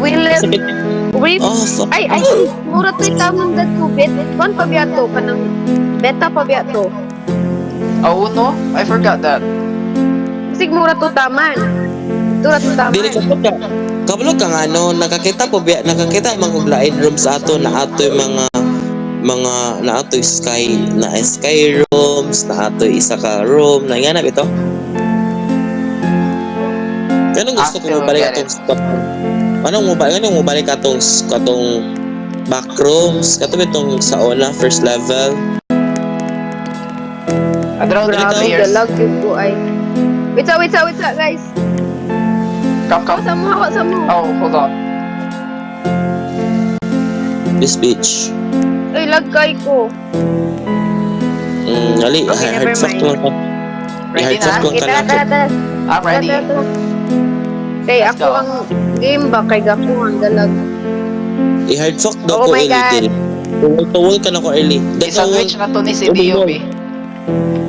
Will it Sakit. rip? Oh, fuck. Ay, mura to'y tamang dat ko, bet. Kuan pa biya to, kanang beta pa biya to. Oh, no? I forgot that. Kasi mura to taman. Tura to taman. Dili ka ka. Kabalo ka nga no, nakakita po biya, nakakita mga lain rooms ato na ato yung mga na ato sky rooms, na ato isa ka room, na yan ito. Anong gusto ko mabalik atong anong mo balik atong back rooms, katong itong sa una first level. Adraw the Grabe, players. galag yun ko ay. Wait sa, guys. Come. Hawa sa mo. Oh, hold on. This beach. Ay, lagkay ko. Ali, Okay, never hard fuck mind. lang ka. Ready Hard fuck na? lang Okay, ka na. tara. I'm ready. Tara. Kay Let's ako go. ang game ba? Kay ako ang galag. I-hard fuck daw Oh ko my early God. din. Tuwal ka na ko early. Isandwich na to ni si DOB.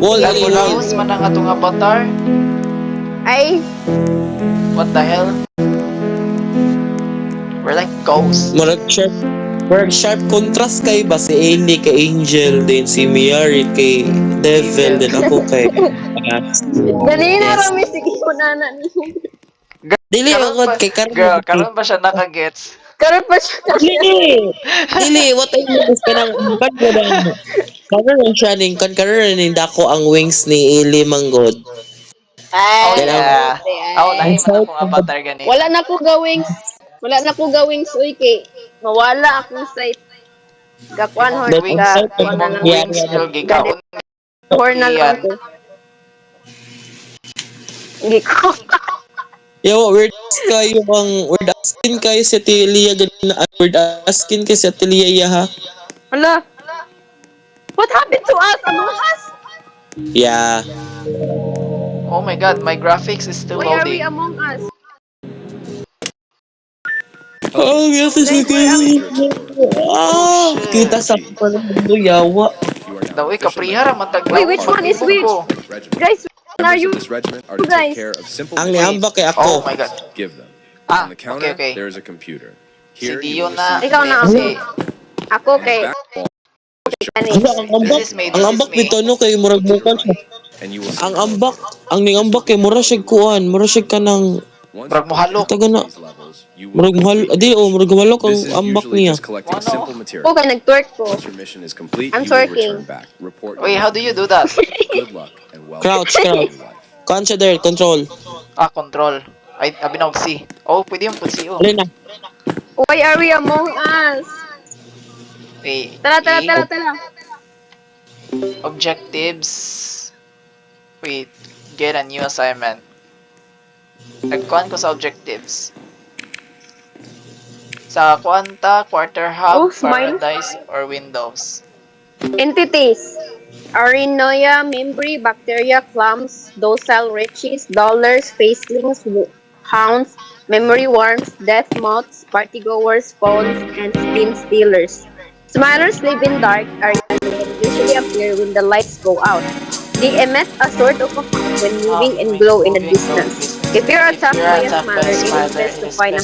Wall, Lago wall. house man ang atong avatar. Ay, What the hell? We're like ghosts. Marag sharp contrast kay ba si Ailey kay Angel, din si Miyari kay Devil, din ako kay ganina rami sige ko na. Dili Karon ako ba- kay Karon. Girl, karon ba siya nakagets? Karon pa siya. Dili, what I mean is kanang karon lang siya ning karon ning dako ang wings ni Ailey Manggod. Oh Ay, yeah. Oh, ay. lahi man akong avatar gani. Wala na ko gawings uy kay mawala akong site. Gakuan hon But ka. inside Kuan na lang. Yeah, Wings yeah. girl gigaon. Horn na lang ko. Giko. Yo, weird asking kayo si Atilia ganina, weird asking kayo si Atilia ha. Hala. What happened to us? Among Us? Yeah. Oh my god, my graphics is still Why are we loading. Among Us? Oh, yes, is Like, Ah, shit. kita sa panalo yawa. Dawi kaprihara matag. Wait, which one is which? Guys, when are you? to guys? take care of simple Ang things. niambak kay Oh ako. my god. Give them. Ah, On the counter, okay. there is a computer. Si Here Dio you will na. receive Ikaw na Si Ako kay Ano, Anis. ang ambak, This is me, ang this ambak is me. nito no kay murag bukan siya. and you will see Ang ambak, ang ning ambak kay mura siya kuan, mura siya kanang once Murag muhalok. taga na these levels, you will murag mahal, complete di murag malok ang This is ambak usually niya. just collecting Ano? simple material. Okay, nag-twerk ko. Once your mission is complete, I'm you will twerking. return back. Report Wait, how do you do that? Good luck and welcome Crouch, to crouch. your life. Consider control. Ah, control. Ay, abinawag C. Oh, pwede yung put C. Oh. Alin na? Why are we Among Us? Wait. Tara. Objectives. Wait. Get a new assignment. Nagkuhan ko sa objectives. Sa Quanta, Quarter Oh, Hub, smile. Paradise, or Windows. Entities. Arenoia, Membri, Bacteria, Clams, Docile, Richies, Dollars, Facelings, Hounds, Memory Worms, Death Moths, Partygoers, Phones, and Skin Stealers. Smilers live in dark areas and usually appear when the lights go out. They emit a sort of a sound when moving and glow in the distance. If you're attacked by a smiler, it is best to find a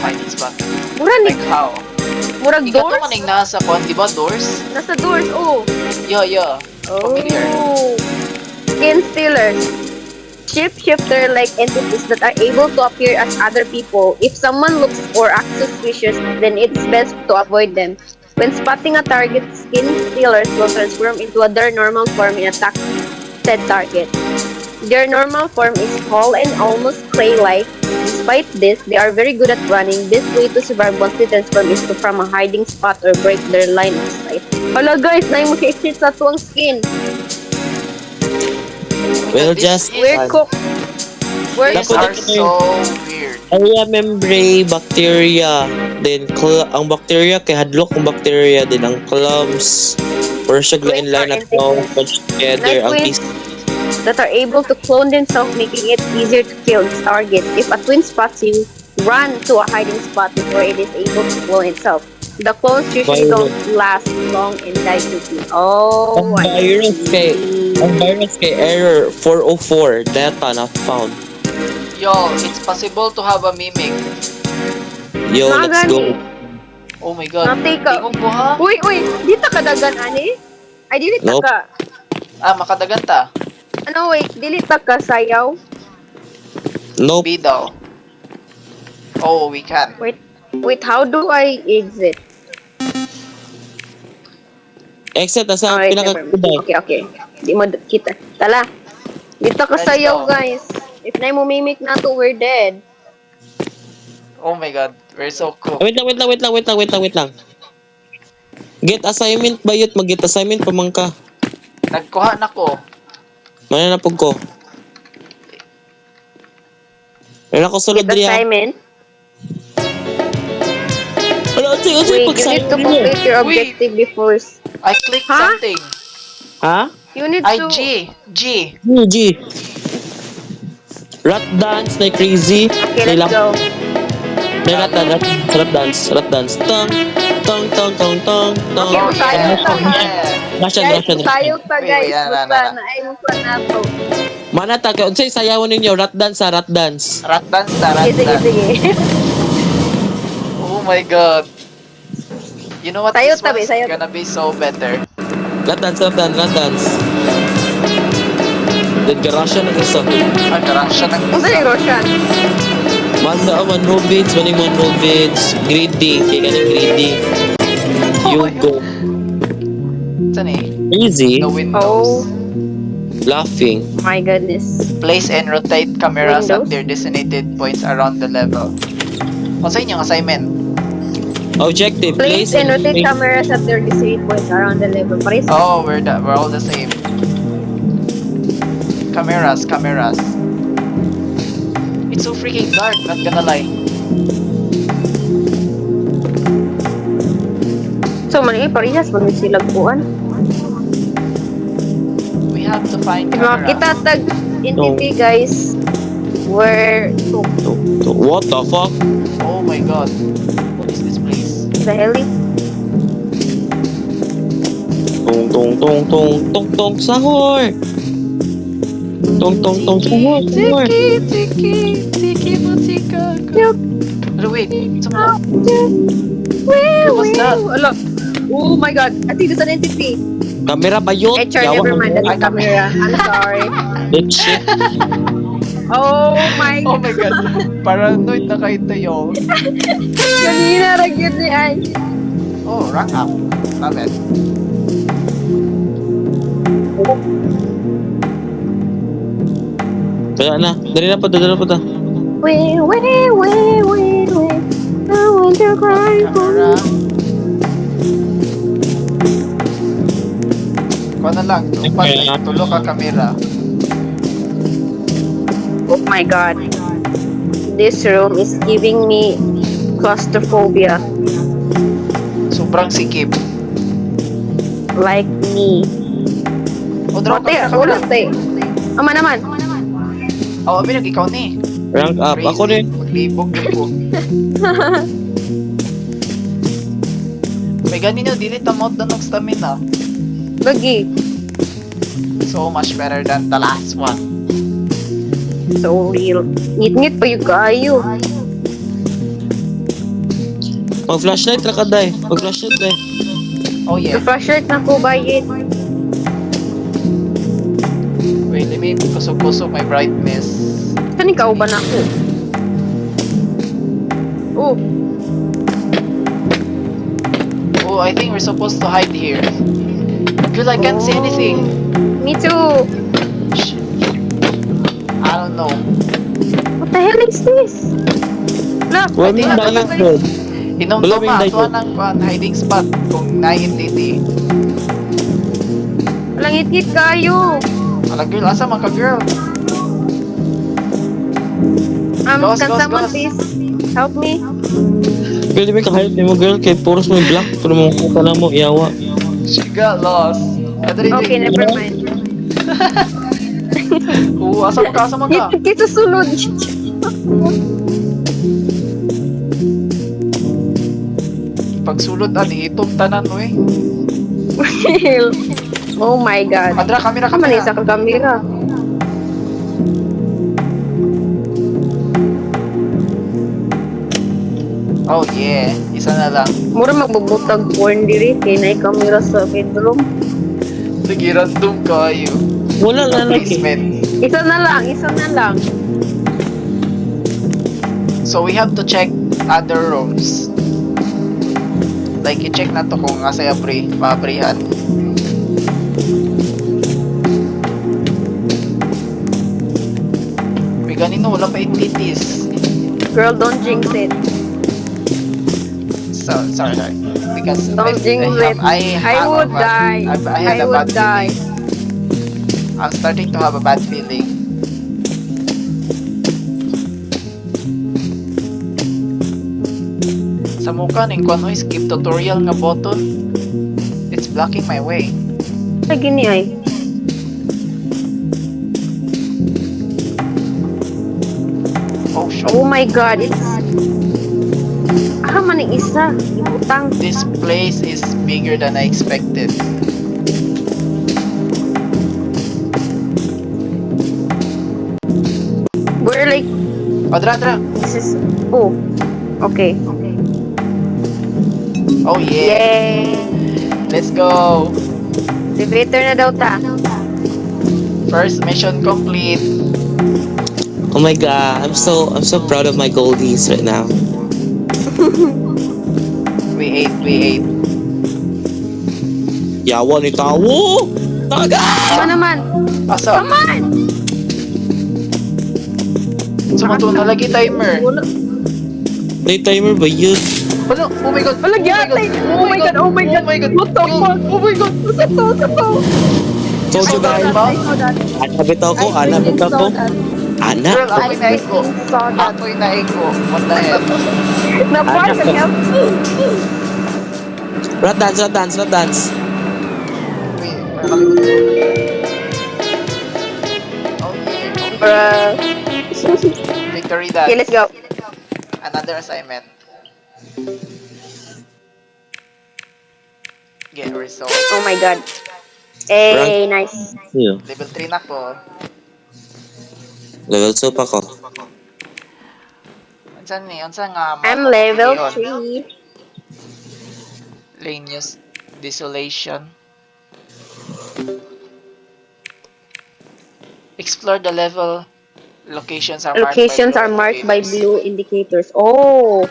hiding spot. Mura ni, Like how? murag Ikaw doors? naman yung nasa kwan, di ba? Doors? Nasa doors, oh. Yeah. Familiar. Oh. Skin stealers. Shapeshifter-like entities that are able to appear as other people. If someone looks or acts suspicious, then it's best to avoid them. When spotting a target, skin stealers will transform into their normal form and attack said target. Their normal form is small and almost clay-like. Despite this, they are very good at running. This way to survive once they transform is to from a hiding spot or break their line of sight. Hala guys, na mo sa tuwang skin. Well, This just is- Weird cook. Weird These Dapat are ito so weird. area membrane, bacteria, then ang bacteria kay hadlok ang bacteria, then ang clumps, or siya in line at all touch together ang Nice is that are able to clone themselves, making it easier to kill its target. If a twin spots you, run to a hiding spot before it is able to clone itself. The clones usually don't last long and die quickly. Oh, ang virus kay error 404 data not found. Yo, it's possible to have a mimic. Yo, let's go. Oh my god. Natay ka. Tingog mo ha? Uy, dito ka dagan, ani? Ay, dili ta Nope. ka. Ah, makadagan ta. Ano, wait, dili ta ka sayaw? Nope. B daw. Oh, we can. Wait, how do I exit? Exit na sa Alright, never mind. pinaka-kubay. Okay. Di mo kita. Tala. Dito ka Let's sayaw, go. guys. If na mo mimic na to, we're dead. Oh my god, we're so cool. Wait lang. Get assignment ba yun? Mag-get assignment pa man ka. Nagkuha na ko. Mananapog ko. Meron ako sulod Get diya. assignment. Ano, Wait, you need to pag-sign complete your objective before. I clicked Huh? something. Ha? You need I to... G. G. Rat dance, like crazy. Okay, let's go. Rat dance. Tong. Okay, Oh, sayaw ta, ha? Russian. Guys, sayaw ta, Wait, guys. yan, Basta na. na ay mo pa na to. Mana ta, kaya unsay sayawan ninyo, rat dance. Rat dance, rat Sige. dance. Oh my god. You know what? Sayo This tabi, one's sayo. gonna be so better. Rat dance. Then ka Russian na isa. Ang karasya ng Kung saan yung Roshan? Manda, one roll bids, greedy, kaya ka greedy. You go. Saan eh? Easy. The Oh windows. Laughing. my goodness. Place and rotate cameras at Windows? their designated points around the level. O sa inyong assignment? Objective, Place and rotate cameras at their designated points around the level. Paris. Oh, we're all the same. Cameras. It's so freaking dark, not gonna lie. So, man, parehas man sila buwan. We have to find Mga kita cameras. tag entity, guys. Where to What the fuck? Oh my god. What is this place? the heli? Tong, sahur! Tong, sahur! Tiki, butika. Pero wait, sama. What's that? Ala. Oh my god. I think it's an entity. Kamera ba yun? HR, Yawa never mo. mind. That's a camera. I'm sorry. Bitch, shit. Oh my Oh god. my god. Paranoid na kayo tayo. Kanina ragyod ni Ay. Oh, rank up. Love it. Kaya na. Dali na pa ta. Wait. I want to cry for Camera. Kuha na lang. Tulo ka kamera. Oh my god. This room is giving me claustrophobia. Sobrang sikip. Like me. O, draw Mate, ka kamera. ulat eh. Ama naman. Oh, abi ikaw ni. Rank up. Ako rin. Maglibog na po. May ganino, dili tamot na ng stamina. Lagi. So much better than the last one. So real. Ngit-ngit pa yung kayo. Mag-flashlight ra ka, day. Mag-flashlight, day. Oh yeah. The flashlight na ko bayit. Wait, let me kusog-kusog my brightness. Saan ikaw ba na ako? Oh. Oh, I think we're supposed to hide here. Because I can't see anything. Me too. Shh. I don't know. What the hell is this? Look. Wala think mo ano na lang yun, bro. Inom Wala to may pa, dayo. ito ng hiding spot kung nai-entity. Walang ngit-ngit kayo. Ala girl, asa man ka girl? Ghost, Can ghost, someone ghost. please help me? Girl, di ba kahayop ni mo, girl? Kay puros mo yung black. Pero mo ka na mo, iyawa. She got lost. Okay, never mind. Oo, asa mo ka? Ngit-ngit sa sulod. Pagsulod ani, itong tanan mo eh. Oh my god. Adra, kamera, Kaman kamera. isa ka kamera. Oh yeah, isa na lang. Mura magbubutag porn diri kay nay kamera sa bedroom. Sige, random kayo. Wala na lagi. Basement. Isa na lang, isa na lang. So we have to check other rooms. Like, i-check na to kung asa pabrihan. May ganito, wala pa entities. Girl, don't jinx it. So, sorry. Because Don't jinx it. I would die. I had I a would bad die. feeling. I'm starting to have a bad feeling. Sa mukha ning kuno skip tutorial nga button. It's blocking my way. Lagi ni ay. Oh shit. Oh my god, it's... man ang isa. Ibutang. This place is bigger than I expected. We're like... Oh, dra. This is... Oh. Okay. Oh yeah. Yay! Let's go. Elevator na daw ta. First mission complete. Oh my god, I'm so proud of my goldies right now. We ate. Yawa ni tawo! Taga! Ano naman? Asa? Come on! Sa to na lagi timer. Wala. May timer ba yun? Wala, oh my god. Wala, yatay. Oh my god. Oh my god. What the fuck? Oh my god. What's that? What's that? Told you guys. I saw that. Ana bitaw ko, I ana freaking bitaw ko. saw that. Ana? Girl, ako'y I naiko. freaking saw that. Ako'y naiko. What the hell? Na-part ka niya. Rat dance. Wait, nakalimutan. Oh yeah. Bruh. Victory Okay, dance. let's go. Another assignment. Get result. Oh my god. Hey, nice. Yeah. Level 3 na ko. Level 2 pa ko. Unsa nga I'm level Leon? 3. Lanius Desolation. Explore the level. Locations are Marked by blue indicators. Oh,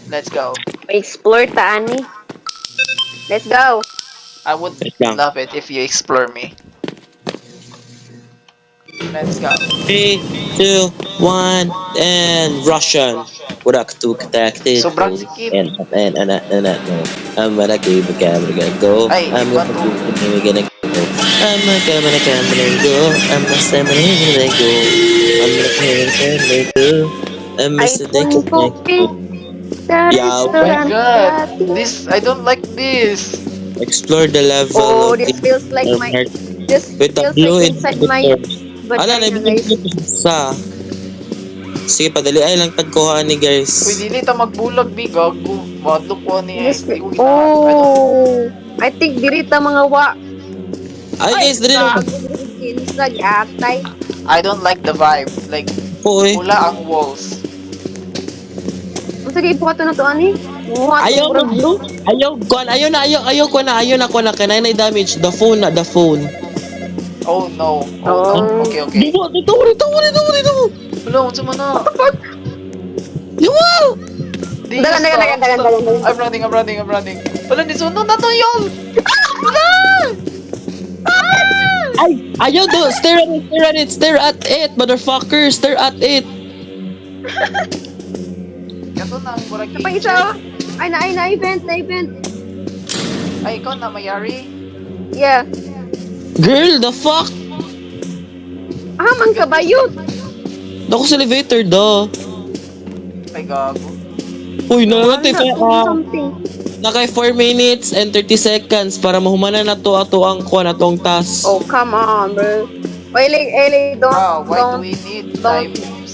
Let's go. explore ta ani. Let's go. I would Wait lang. love it if you explore me. Let's go. 3, 2, 1, and Russian. Urak tuk tak tik. Sobrang sikip. And I'm gonna keep the camera go. Ay, I'm iba gonna to. keep the go. I'm gonna camera go. I'm gonna camera go. I'm gonna camera go. I'm I gonna want to pick the Yeah, oh Oh my restaurant god. that- This, I don't like this. explore the level. Oh, of this feels like of my... art This with the feels blue like inside my... Ala, vagina, naibigay guys. ko sa. Sige, padali ay lang tagkuhaan ni guys. Uy, dili ta magbulag, big. Gago. Madlock ko ni. This Hindi ko ginawa. Oh, I think dirita mga wa. Ay guys, dali lang. Kinsa atay. I don't like the vibe. Like, Po eh. pula ang walls. Unsa gay buhaton na to ani? Buhat Ayaw bro. na, ayaw ko na kanay na damage the phone. Oh no. Oh. Okay. Dito. Wala, unsa man na. Yawa! Di, Dagan. stop. I'm running. Wala, di sunod na to yun. Ay, ayaw do. Stare at it, motherfucker. Stare at it. Kato na ang murag Pa isa. Ay na event. Ay, ikaw na mayari. Yeah. Girl, the fuck? Man ka ba yun? Dako sa elevator, do. Ay, gago. Uy, nalatay ka. Something. Nakay 4 minutes and 30 seconds para mahumanan na to ato ang kuan atong task. Oh, come on, bro. Ellie, Bro, why do don't, we need don't- timers?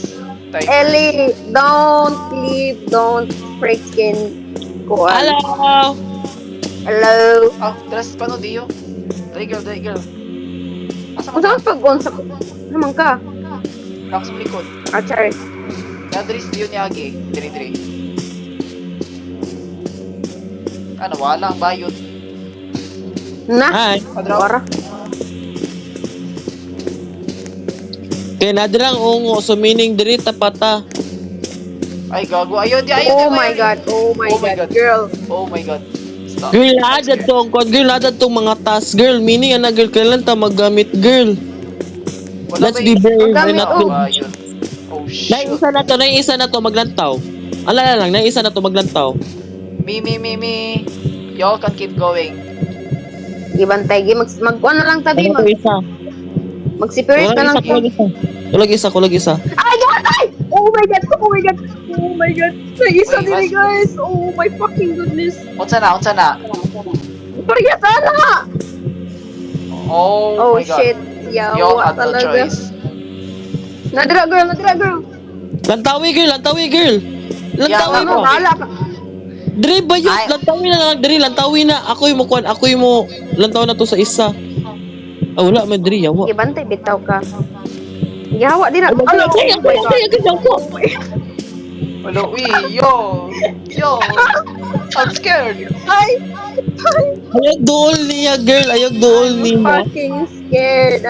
Ellie, don't leave, don't freaking go on. Hello! Hello. Oh, tres pa no, Dio. Die girl. Asa Kung ka? saan pag-on sa... Naman ka? Nakos sa likod. Sorry. Nadris Dio ni Agi. Diri. Ano, wala ang bayot. Na. Ay, Para. kaya nadirang ungo, so meaning diri tapata. Ay, gago. Ayun, di, ayun. Oh di, my ayun. god. Oh my Oh my god. God. Girl. Oh my god. Stop. Girl, ada tong kon, girl, ada tong mga task, girl. Meaning, ana, girl, kailan ta maggamit, girl. Wala Let's ba be yung- brave Ang and gamit, not oh. good. Bayot. Oh, shoot. Naisa na to, naisa na to, maglantaw. Alala lang, naisa na to, maglantaw. Me. Y'all can keep going. Gibantay. Mag-ano lang tabi. Ano to isa? Mag-separate ka lang. Kulag isa. Kulag isa. Ay, God! Ay! Oh my god! Oh my god! Oh my god! Isa Wait, dili, mas- guys! Oh my fucking goodness! Unsa na? Parehas na! Oh, Oh my god. shit! Y'all Yawa had no talaga. choice. Nadira girl! Lantawi, girl. Lantawi Yeah, mo. Bahala ka! Dre ba yun? Ay. Lantawi na lang, Dre. Lantawi na. Ako'y mo kuan. Ako'y mo. Lantaw na to sa isa. Ah, wala, may Dre. Yawa. Gibantay, bitaw ka. Yawa din na. Ay, Ano? ay, Oh my god! Hello, yo. I'm scared. Ay! Ayog dool niya, girl. Ayog dool I'm niya. fucking scared.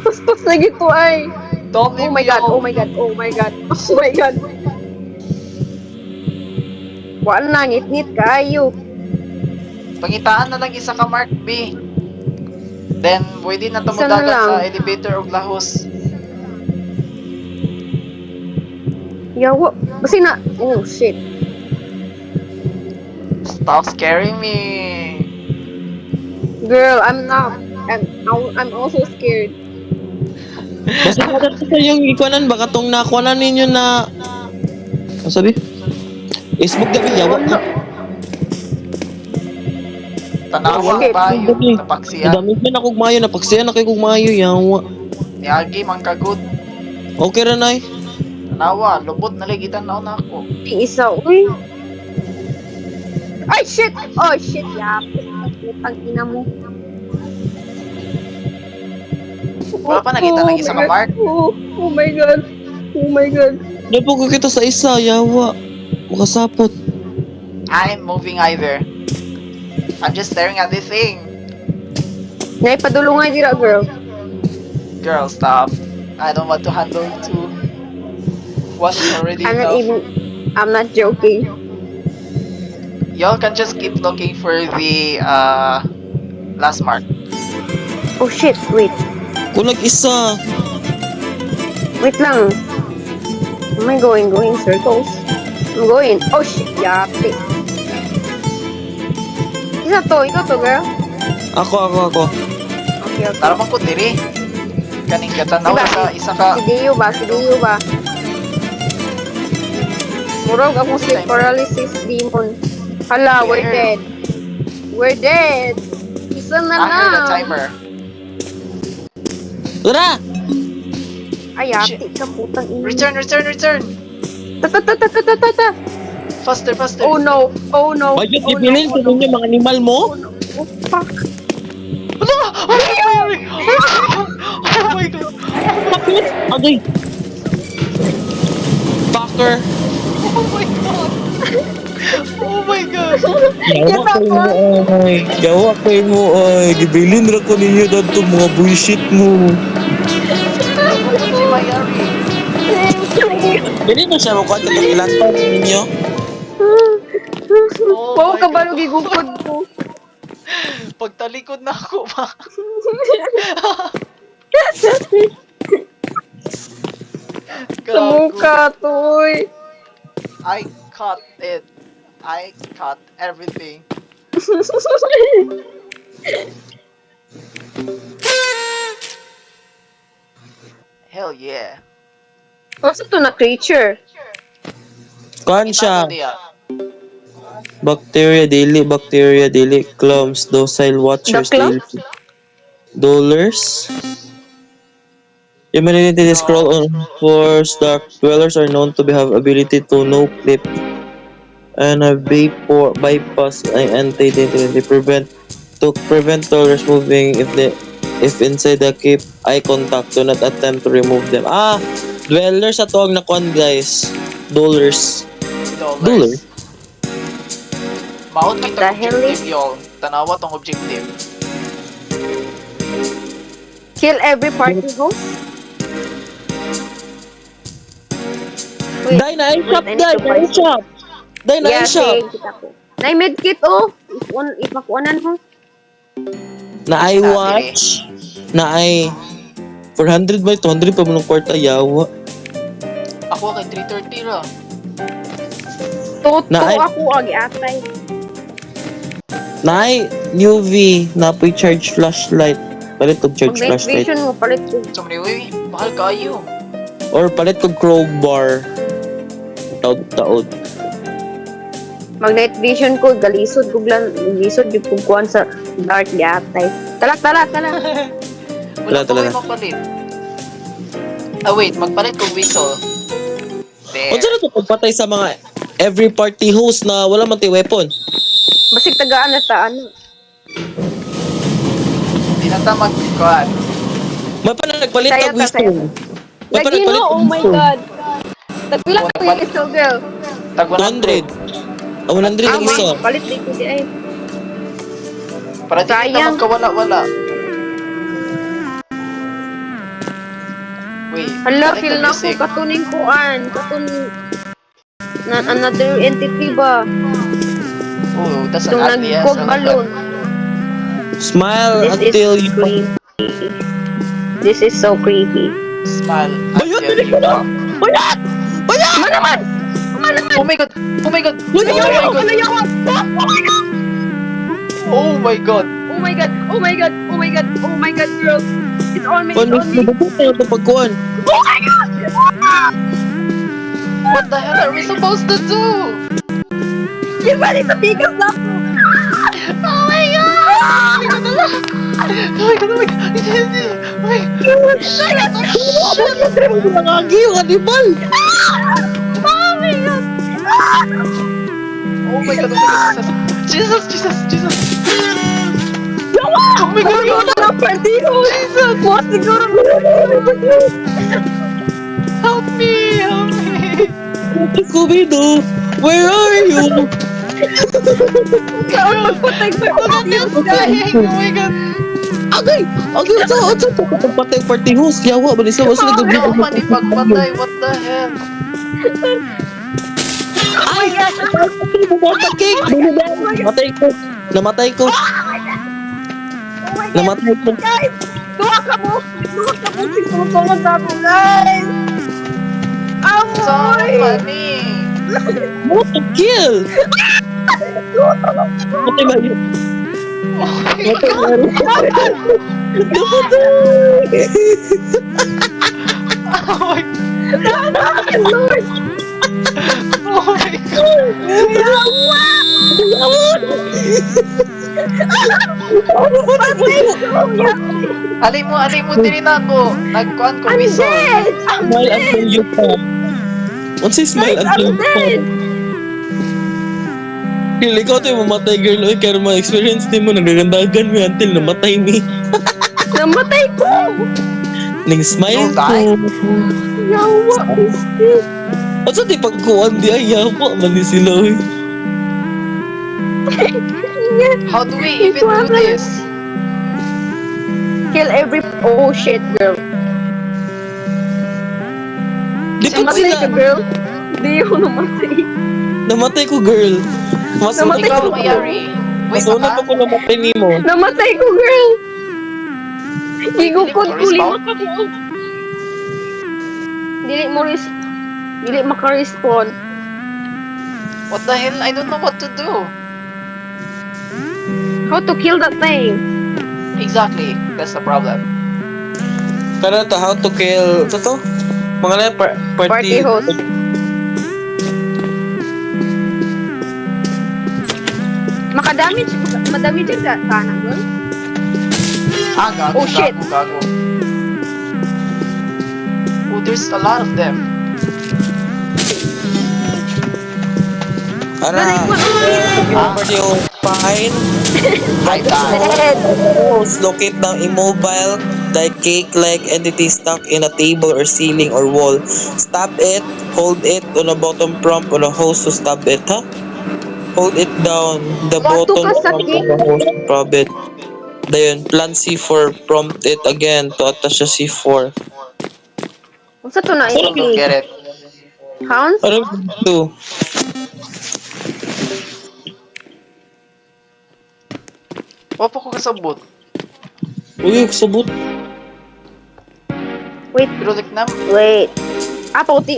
Paspas na gito ay. Don't Oh leave my me god, oh alone. my god, oh my god, oh my god. Wala na, ngit-ngit kayo. Pangitaan na lang isa ka Mark B. Then, pwede na Isa na tumudagan lang. sa elevator of lahos. Yawa. Kasi na, oh shit. Stop scaring me. Girl, I'm not. I'm also scared. Basta natin sa yung ikuanan. Baka tong nakuanan ninyo na... Ano sabi? Facebook gabi, yawa na. Tanawa Shit. ba yung Gabi. tapaksiyan? Damit na nakugmayo. Napaksiyan na kayo kugmayo. Yawa. Niagi, mangkagut. Okay ra, nay. Tanawa, lubot na ligitan na ako. Yung isa, uy. Ay, shit! Oh, shit, yap. Putang ina mo. Wala pa nakita ng isa ka, my God. Mark? Oh my god. Oh my god. Di po ko kita sa isa. Yawa. Makasapot. I'm moving either. I'm just staring at this thing. Naipadulungay dira, girl. Girl, stop. I don't want to handle two. One is already enough. I'm not joking. Y'all can just keep looking for the last mark. Oh shit, wait. Kulag isa. Wait lang. Am I going circles? I'm going. Oh shit, yapi. Ikaw to, girl. Ako. Okay. Tara man ko diri. Kaning katanaw Diba? sa isa ka. Si Dio ba? Murag akong sleep paralysis demon. Hala, we're dead. We're dead. Isa na I heard a lang. timer. Tara! Ay, ati ka putang ina. Return. Ta. Faster. Oh no. Bayot Oh, ipilin sa ninyo mga animal mo. Oh fuck. Oh my god. Bakit? Agay. Fucker. Oh my god. Yawa kayo mo ay. Yawa kayo mo ay. Gibilin ra ko ninyo dito mga bullshit mo. Si Mayari. Pwede na siya makuha ng ilan taon ninyo. Oh Wow, my kabalo God. gigugod ko. Pagtalikod na ako ba? Sa mukha, toy. I cut it. I cut everything. Hell yeah. What's ito na creature? Kuhan siya. Itago niya. Bacteria daily, clumps, docile watchers, The clumps? daily. Dolers. Humanity they scroll on floors. Dark dwellers are known to have ability to no clip and a bypass they prevent toddlers moving if inside the keep eye contact. Do not attempt to remove them. Dwellers at na kon guys. Dolers. Dollars. Maot kay The tong hell objective, is- y'all. Tanawa tong objective. Kill every party host? Wait, Dai na wait, shop, I need dai to na find some. shop. Dai na Yeah, shop. sige, kita ko. Nay medkit, oh. If makuanan ho. Na I watch. Na I 400 ba 200 pa mo ng kwarta yawa. Ako kay 330 ra. Toto Na ay- ako agi atay. Na I UV na po charge flashlight. Palit og charge Pag night flashlight. vision mo, palit ko. So many way, mahal kayo. Or palit og crowbar. Taod. Mag night vision ko, galisod ko lang, galisod yung pugkuhan sa dark gatay. Tala. Wala Tala, pa tala. kayo mapalit. Ah wait, magpalit ko whistle. There. Unsa na to pagpatay sa mga every party host na wala man tay weapon? Basig tagaan na ta, ano. Hindi na ta magkuhan. May pa na nagpalit Saya og ta, saya wisdom. May pa Lagi nagpalit no, og oh my wisdom. god. Tagpila ko Palit. yung isang girl. Tag 200. 100 ang isa. Palit dito di ay. Para di na Sayang. magkawala-wala. Wait. Hala, palit feel ang na ko music. katuning kuan. Another entity ba? Oh, that's an Itong ugly ass nagkog balloon. Smile This until is you creepy. This is so creepy. Smile Bayot, until dili you ko na. pop. Bayat! Bayat! Manaman! Oh my god! Oh my god! Layawan! Oh my god! Oh my god! Oh my god! Oh my god! Oh my god! Oh my god, girl! It's on me! It's Ano on me! ba ito pagkuhan? Oh my god! What the hell are we supposed to do? Yung balik sa tigas na ako! Oh my god! Oh my god! Oh my god! Oh my god! Oh my god! Nangagi yung animal! Oh my god! Oh my god! Oh my god! Jesus! Jesus! Jesus! Yawa! Oh my god! Ayaw na ng partido! Jesus! Mo siguro! Help me! Help me! Scooby-Doo! Where are you? Saan magpatay sa partido? I'm dying! Oh my god! Agay! Agay! Unsa to pagpatay party host? Yawa ba ni sa wala No, man, ipagpatay! What the hell? Ay! Bumatag cake! Namatay ko! Namatay ko! Oh my god! Namatay ko! Guys! Duha ka mo! Duha ka mo! Sinusunod na ako, guys! So Amoy! funny! What a kill! Namatay ba yun? Namatay ba yun? Namatay! Oh my Lord! Oh my god! Alay mo din na ako. Nagkuhan ko whistle. Dead! Smile until you pop. What's si smile until you pop? Dead! Feel ikaw tayo mamatay girl. Oy, kaya ma-experience din mo. Nagagandagan mo until namatay ni. Namatay ko! Ning smile You'll die. ko. Yawa! Is this? At sa di pagkuhan di ay yawa man ni sila. Oy. How do we even do this? Kill every... Oh shit, girl. Di pa Namatay ka, sila. girl. Hindi ako namatay. Namatay ko girl. Mas Namatay Ikaw, ko. Mayari. Wait, Mas una pa ko namatay ni mo. Namatay ko, girl. Higukod ko, lima ka mo. Dili maka-respawn. What the hell? I don't know what to do. How to kill that thing? Exactly. That's the problem. Kana to how to kill. Ito to? Mga na Party host. Maka-damage. Madamage ka sana, girl. Ah, gago, Oh, shit. gago. Oh, there's a lot of them. Ara. Ah. Party host. Fine. I died. Dead. Host locate the immobile like cake-like entity stuck in a table or ceiling or wall. Stab it. Hold it on a bottom prompt on a host to stab it, huh? Hold it down. The Wato button ka sa from cake. the host Probit. Dayon, plan C4. Prompt it again to attach sa C4. Unsa to na I still don't cake? get it. Hounds? Ano to? Wapo ko kasabot. Uy, sabot. Wait, Pero like nam, wait. Ti.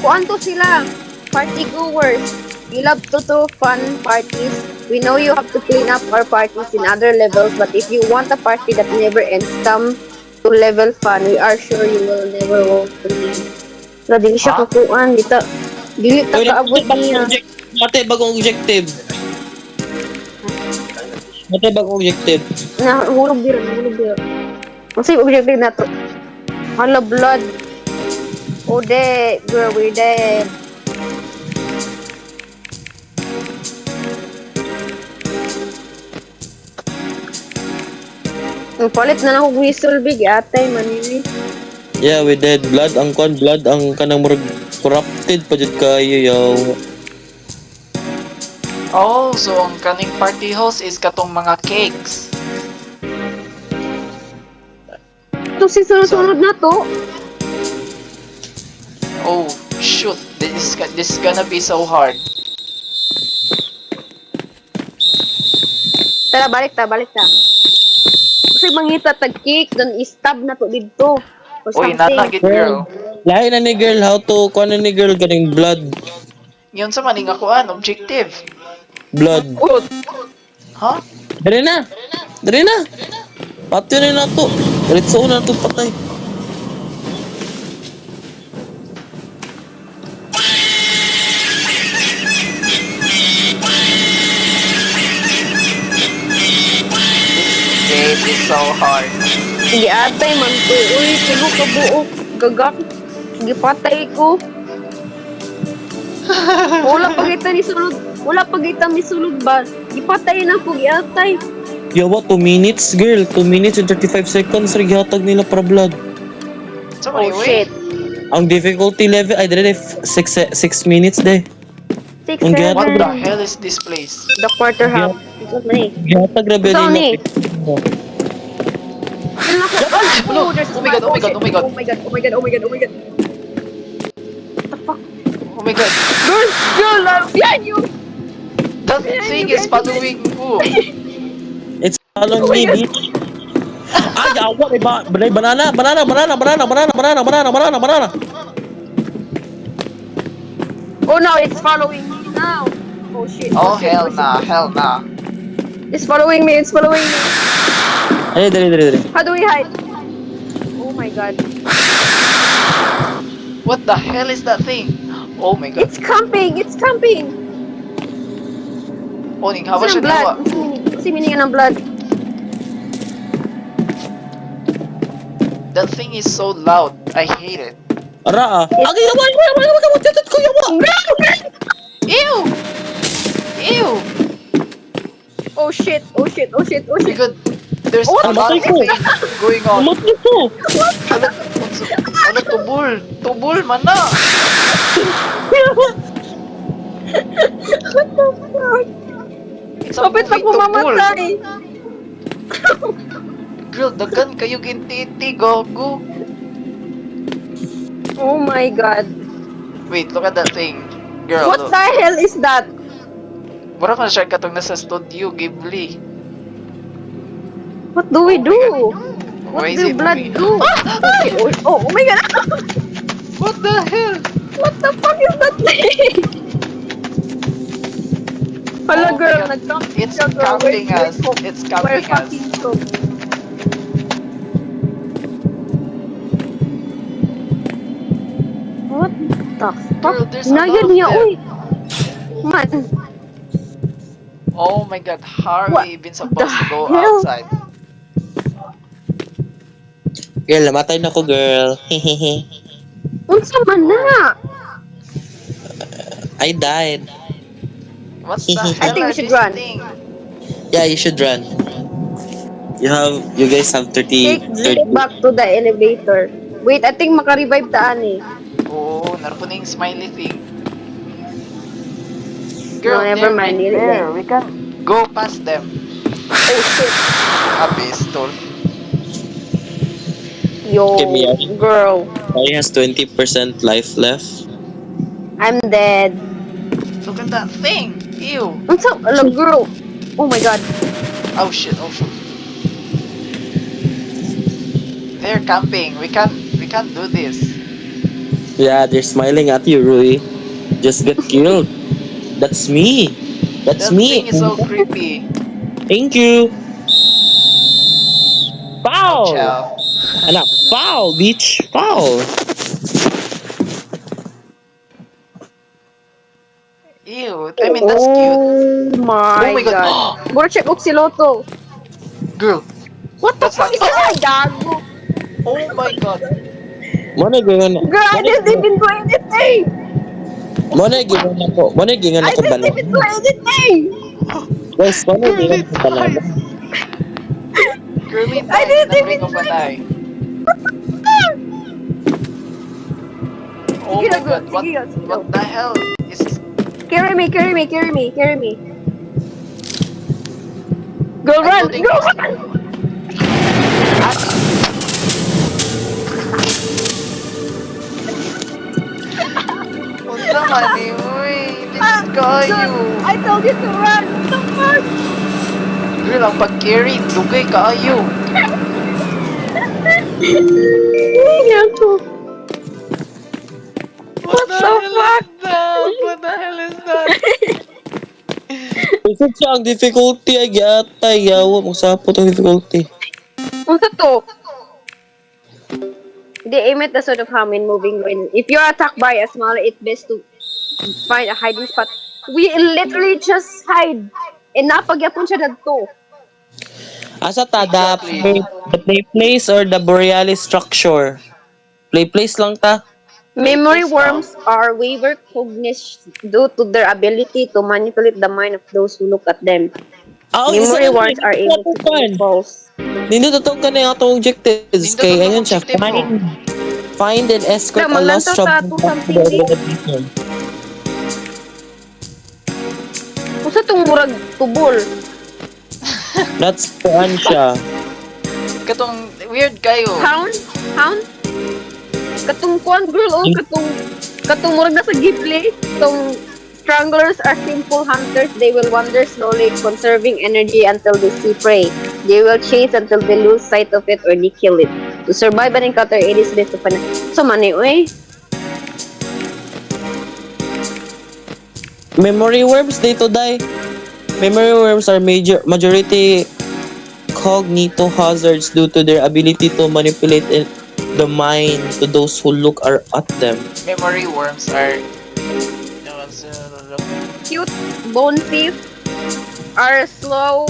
Kuan to sila. Party goers. We love to do fun parties. We know you have to clean up our parties in other levels, but if you want a party that never ends, come to level fun. We are sure you will never want to leave. So, dili siya Ha? kakuan. Dili ta Uy, kaabot niya. Mate, bagong objective. Mate, bagong objective. Hulog biro, hulog biro. Kasi objective na to. Hala, blood. Oh, dead. Girl, we're dead. Ang palit na lang kong whistle big atay manini. Yeah, we did. Blood ang kon, blood ang kanang murag corrupted pa jud kayo, yo. oh, so ang kaning party host is katong mga cakes. Ito si sunod-sunod na to. Oh, shoot. This is gonna be so hard. Tara, balik ta. Kasi mangita tag-cake, then i-stab na to dito. Or Uy, something. nanagit girl. Lahi na ni girl, how to, kuha na ni girl ganing blood. Yun sa maning akuan, objective. Blood. Oh, Ha? Dari na! Dari na! Patyo na to. Ritso na to patay. This game is so hard. sige atay man to. Uy, sigo ka buok. Gagak. Sige patay ko. Wala pa kita ni sulod. Wala pa kita ni sulod ba? Ipatay na ko, giatay. Yawa, 2 minutes, girl. 2 minutes and 35 seconds. Rigatag nila para blood. So Oh anyway, shit. Ang difficulty level, ay, dali, 6 minutes de. 6, Ang 7. what the hell is this place? The quarter half. Ito man eh. Rigatag rabi Saan nila. Oh, there's Oh my God, oh my God, oh my God. Oh my god, oh my god, oh my god, oh my god. What the fuck? Oh my god. Girl, behind you! That thing is following who? It's following me, bitch. Ay, yawa, banana. Oh no, it's following me now. Oh shit. Oh shit, hell shit. nah, hell nah. It's following me, it's following me. Ay, dali. How do we hide? Oh my god. What the hell is that thing? Oh my god. It's camping, it's camping. Oh, ning hawa Kasi siya ng blood. nawa. Kasi meaning ng blood. That thing is so loud. I hate it. Ara, Agi, yawa, titit ko, yawa. Ew! Ew! Oh shit, oh shit, oh shit, oh Oh my shit. god. There's Oh, a lot of namatay ko. things going on. Namatay ko. Ano, tubul? Tubul man na! What the fuck? It's a Kapit moving ako tubul. mamatay. Girl, dagan kayo gintiti, gogo. Oh my god. Wait, look at that thing. Girl, What look. the hell is that? Mura man siya katong nasa studio, Ghibli. What do we do? What Why is do it blood moving? do? Oh shit, oh my god. What the hell? What the fuck is that thing? Hala Oh my girl, God. nag-dump It's siya, girl. camping Where's us. coke? It's Where camping us. fucking coke? What the Girl, fuck? there's a lot Nayan of niya, them. uy. Man, Oh my god, how are What we even supposed to go the hell? outside? Girl, namatay na ko, girl. unsa man na? I died. What the I hell think we are should these run. things? Yeah, you should run. You guys have 30, Take 30. back to the elevator. Wait, I think maka-revive taan eh. Oo, naroon po na yung smiley thing. Girl, never they're mind. right Dili there. lang. We can go past them. Oh shit. A pistol. Yo, Okay, Mia. girl. Mari has 20% life left. I'm dead. Look at that thing. Ew. What's up? Look, girl. Oh my god. Oh shit. Oh shit. They're camping. We can't do this. Yeah, they're smiling at you, Rui. Just get killed. That's me. That's That me. thing is so creepy. Thank you. Oh Foul. chow. Anak, foul, bitch. Foul. Ew. I mean that's cute. Oh Oh my my god. god. Go check Oxiloto. Girl. What the That's fuck not. is that? Gago. Oh my god. Muna gingan Girl, I didn't even do anything. Muna gingan I ako didn't banana. even do anything. Guys, muna Girl, gingan it's ako banana. fine. Girlie I died in didn't a blink even of do an eye. anything. Oh Sige my na, girl. god, Sige na, sige na. what the hell is Carry me, carry me, carry me, carry me. Girl, I'm run! holding Girl, this. run! Punta mani, uy, this Ah, is girl, kayo. I told you to run. What the fuck? Girl, ang pag-carry, dugay kayo. Gago. What What the the hell fuck? is that? What the hell is that? Isip siya ang difficulty ay gyatay. Yawa, magsapot ang difficulty. Unsa to? They aim at the sort of harm in moving when if you're attacked by a smaller, it's best to find a hiding spot. We literally just hide. And napagyapon siya dagto. Asa ta, Exactly. the play place or the Borealis structure? Play place lang ta. Memory Please, ma'am. worms are waver cognition due to their ability to manipulate the mind of those who look at them. Ah, isa Memory lang worms are able to tutukan. false. Hindi totoo ka na yung atong objectives. Nindot Kay, ang ayun siya, objective mo. find and escort a Mangan lost to ta trouble to back to something the di. organization. Usa tong murag tubol. That's kuan siya. Katong weird kayo. Hound? Hound? Katong kuan girl oh, katong murag nasa Ghibli. Tong stranglers are simple hunters. They will wander slowly, conserving energy until they see prey. They will chase until they lose sight of it or they kill it. To survive an encounter, it is best to find. So mani oy. Memory worms dito die. Memory worms are majority cognitive hazards due to their ability to manipulate the mind to those who look at them. Memory worms are Cute bone thief are slow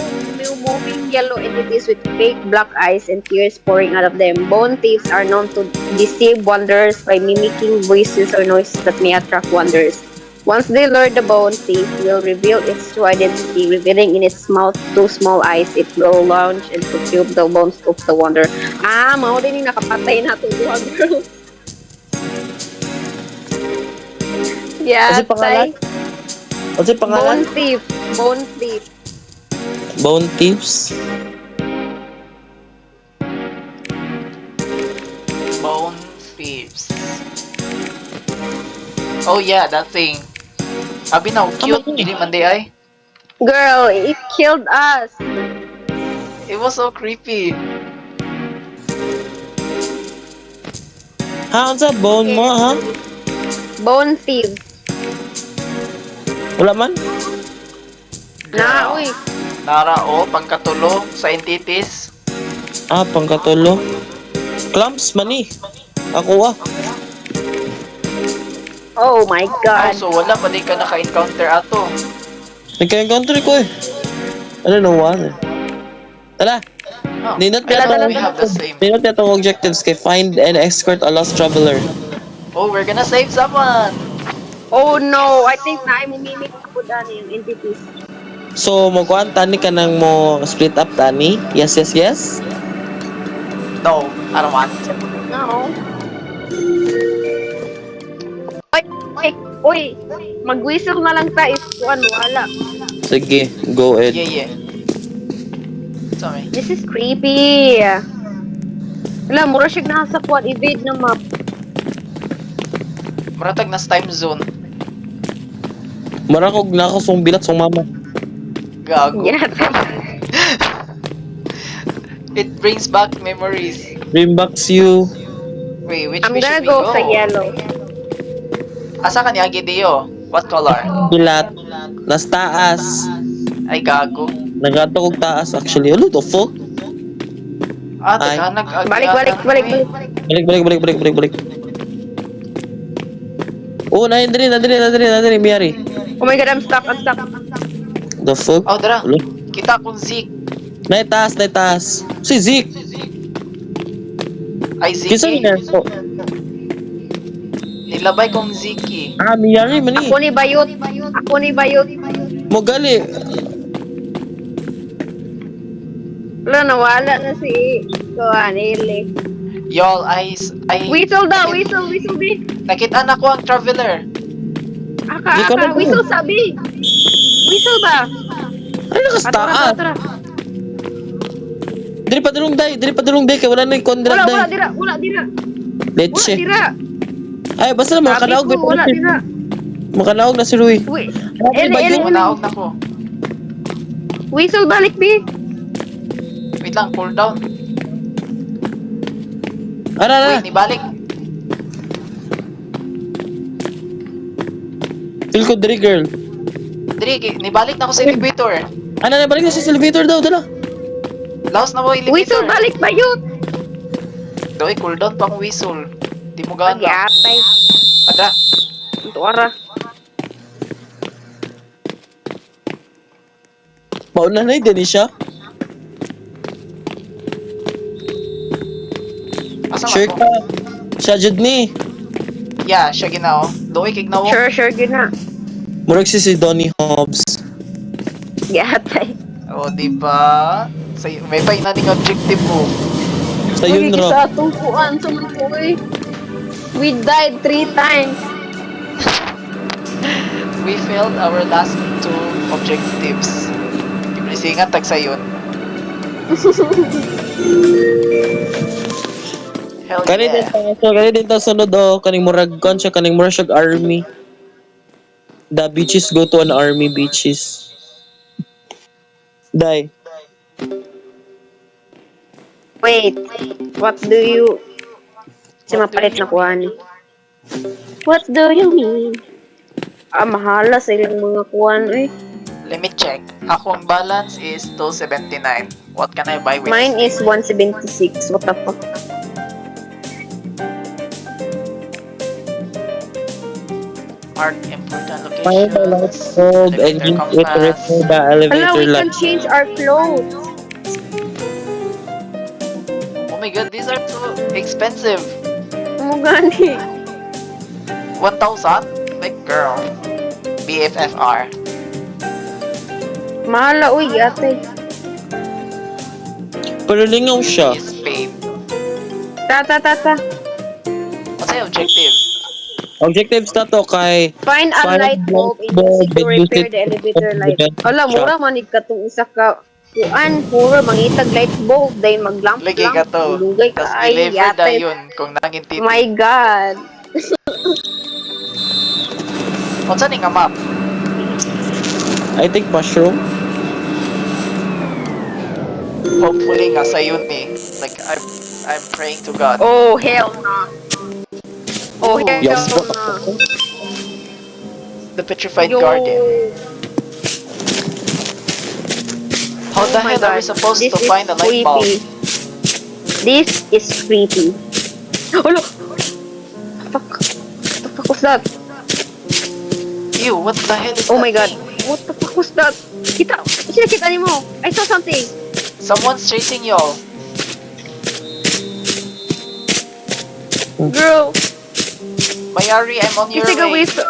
moving yellow entities with fake black eyes and tears pouring out of them. Bone thieves are known to deceive wanderers by mimicking voices or noises that may attract wanderers. Once they lure the bone thief will reveal its true identity, revealing in its mouth two small eyes. It will launch and consume the bones of the wanderer. Ah, mao din yung nakapatay na itong duha, girl. Yeah, Kasi pangalan? tay. Kasi pangalan? Bone thief. Bone thief. Bone thieves. bone thieves. Oh yeah, that thing. Abi na, cute. Dili man di ay. Girl, it killed us. It was so creepy. Ha, sa bone mo, ha? Bone thieves. Wala man? Na, uy. Nara o, pagkatulo sa entities. Ah, pangkatulo. Clamps man eh. Ako ah. Oh my Oh, god. so wala pa di ka naka-encounter ato. Nagka-encounter ko eh. I don't know what. Tala. Oh, Nindot I niya thought itong we have the same. nindot niya itong objectives kay find and escort a lost traveler. Oh, we're gonna save someone. Oh no, I think na ay mimimik ako dani yung entities. So, magkuhan tani ka nang mo split up tani? Yes, yes, yes? No, I don't want. No. Ay, Uy, mag-whistle na lang tayo. Kuan, wala. Sige, go ahead. Yeah. Sorry. This is creepy. Wala, mura siya na sa kuan, evade na map. Maratag na sa time zone. Marakog na ako song bilat song mama. Gago. Yeah. It brings back memories. Bring back you. Wait, which I'm way gonna should we go sa yellow. Asa ka ni Agideo? What color? Bilat. Nas taas. Ay, gago. Nagato kog taas actually. Ano to fuck? Ah, Ay. teka, Balik. Balik. Oh, nadiri, Miyari. Oh my god, I'm stuck. The fuck? Oh, dara. Ulo. Kita akong Zeke. Naitaas. Si Zeke. Ay, Kisa Zeke. niya. Oh. Nilabay kong Zeke. Miyari man Ako ni Bayot. Mo gali. Wala, nawala na si kuan, Eli. Y'all, I Whistle daw, whistle, B. nakita na ko ang traveler. Di ka na- Whistle sabi. Whistle ba? Ano ka sa taas? Tara. Diri pa dulong day kay wala na yung kondrad Wala day. dira. Leche. Wala dira. Ay, basta na Sabi makanaog. ko, wala dira. Makanaog na si Rui. Wait. Eli. Manaog na ko. Whistle balik, B. Wait lang, cool down. Ara. Wait, nibalik. Feel ko diri girl. Diri, nibalik na ko sa elevator. Ana na balik na sa elevator daw, dala. Laos na mo elevator. Whistle balik, Bayot. Doy, cool down pang whistle. Di mo gana. Magyatay. Adra. Tuwara. Mauna na din siya. Asa Sure man ka. ko? Siya jud ni. Yeah, siya ginao. Doy, kig na Sure, yun na. Murag si Donnie Hobbs. Yatay. O, di ba? May pa inaning objective mo. Sa yun Uy, ro. sa atong kuan, sa mga kuy. We died 3 times. We failed our last 2 objectives. Iblisingan tag sayon. Hell Kani din ta sunod kaning murag kon siya kaning murag siya army. The beaches go to an army beaches. Dai. Wait, what do you... Si mapalit na kuhan. What do you mean? Mahala sa ilang mga kuhan, eh. Let me check. Ako ang balance is 279. What can I buy with Mine this is 176. What the fuck? Mark important Find the light locations. bulb and Elevator use it to compass. repair the Hala, elevator we can light. change our clothes. Oh my god, these are too expensive. Mugani. 1,000? Like girl. BFFR. Mahala, uy, ate. Pero lingaw siya. Is paid. Ta. What's the objective? Objectives na to kay Find a Find light bulb and use it to repair the elevator light. Ala, mura manig ka itong isa ka. Kuan, puro mangitag light bulb. Dahil maglamp Lagi ka to. Lugay ka. Tapos Ay, deliver na yate. yun kung nangin titi. My God. What's nga map? I think mushroom. Hopefully nga sa yun eh. Like, I'm praying to God. Oh, hell no. Oh, hell Yes, no. The Petrified Yo. Garden. How the Oh my hell are we God. supposed This to is find a light bulb? creepy. This is creepy. Oh, look. Fuck. What the fuck was that? Ew, what the hell is Oh that my God. thing? What the fuck was that? Kita. Sinakita ni mo. I saw something. Someone's chasing y'all. Girl. Mayari, I'm on your Kasi way. whistle.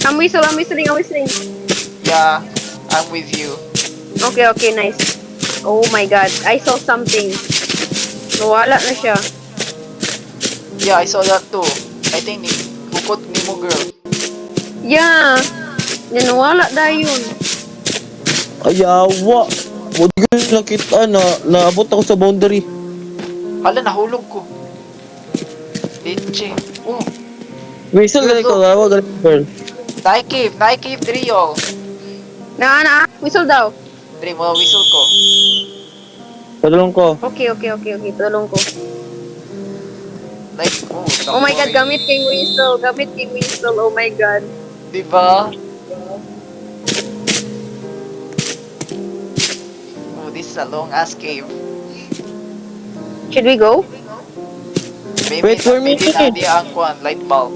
I'm whistling. Yeah, I'm with you. Okay, nice. Oh my God. I saw something. Nawala na siya. Yeah, I saw that too. I think bukod ni mo girl. Yeah. Yan, wala dayon. Ayawa. Wag lang kita na naabot ako sa boundary. Hala, nahulog ko. Leche. Oh, Whistle gali ko, wag gali girl. Night cave, diri yo. Na, whistle daw. Diri mo, whistle ko. Padulong ko. Okay. Tulong ko. Like, oh, Oh my God, gamit king whistle. Oh my God. Diba? Oh, this is a long ass cave. Should we go? Maybe Wait for me. maybe na di ang kuan, light bulb.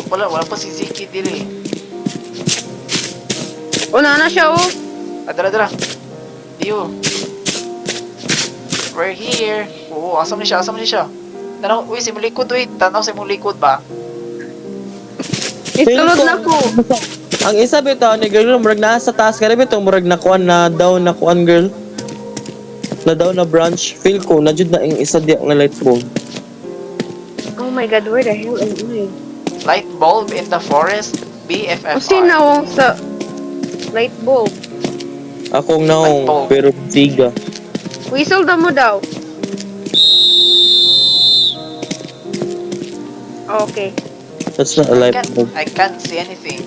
Wala pa si Ziki dili. Una na siya, oh. Dara. Dio. We're here. Oo, asam ni siya. Tanaw, uy, si mong likod, uy. Tanaw si mong likod ba? Isulod na ko. Ang isa bitaw ni girl, murag naa sa taas ka bitaw, murag na kuan na down girl. Na down na branch. Feel ko na jud na ang isa diya nga light bulb. Oh my God, where the hell am I? Light bulb in the forest. BFFR. Kasi nawong sa light bulb. Akong Light naong bulb. pero siga. Whistle daw mo daw. Okay. That's not a light bulb. I can't see anything.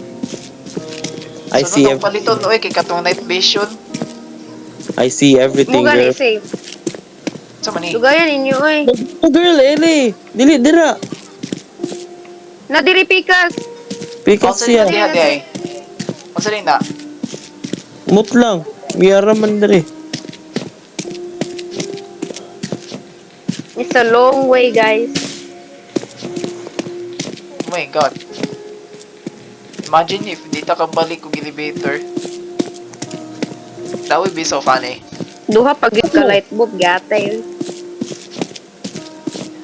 I see Sunod ang paliton, uy, kay katong night vision. I see everything Muga ni girl. safe. Sa mani. Lugayan ninyo, oy. Oh, girl, Eli. Dili dira. Nadiri pikas. Pikas Sa diha siya. di ay. Unsa rin na? Mut lang. Miyara man diri. It's a long way, guys. Oh my God. Imagine if dito ka balik kung elevator. That would be so funny. Duha pag ka light bulb gatay.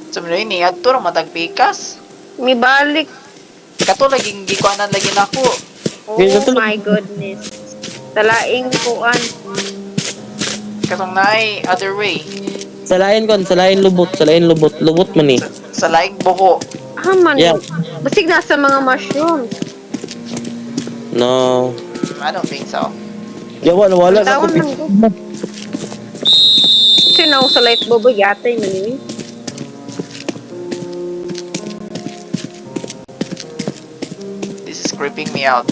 So, muna yun, adto ra matag pikas. Mi balik. Kato laging gikuanan lagi nako. Oh Okay, natulog. my goodness. Talaing kuan. Katong naay other way. Salain lubot. Lubot man eh. Sa laing buho. Haman. Yeah. Basig na sa mga mushrooms. No. I don't think so. Yawa, wala na ko. Tawon lang ko. Kasi na sa light bulb gatay man ni. This is creeping me out.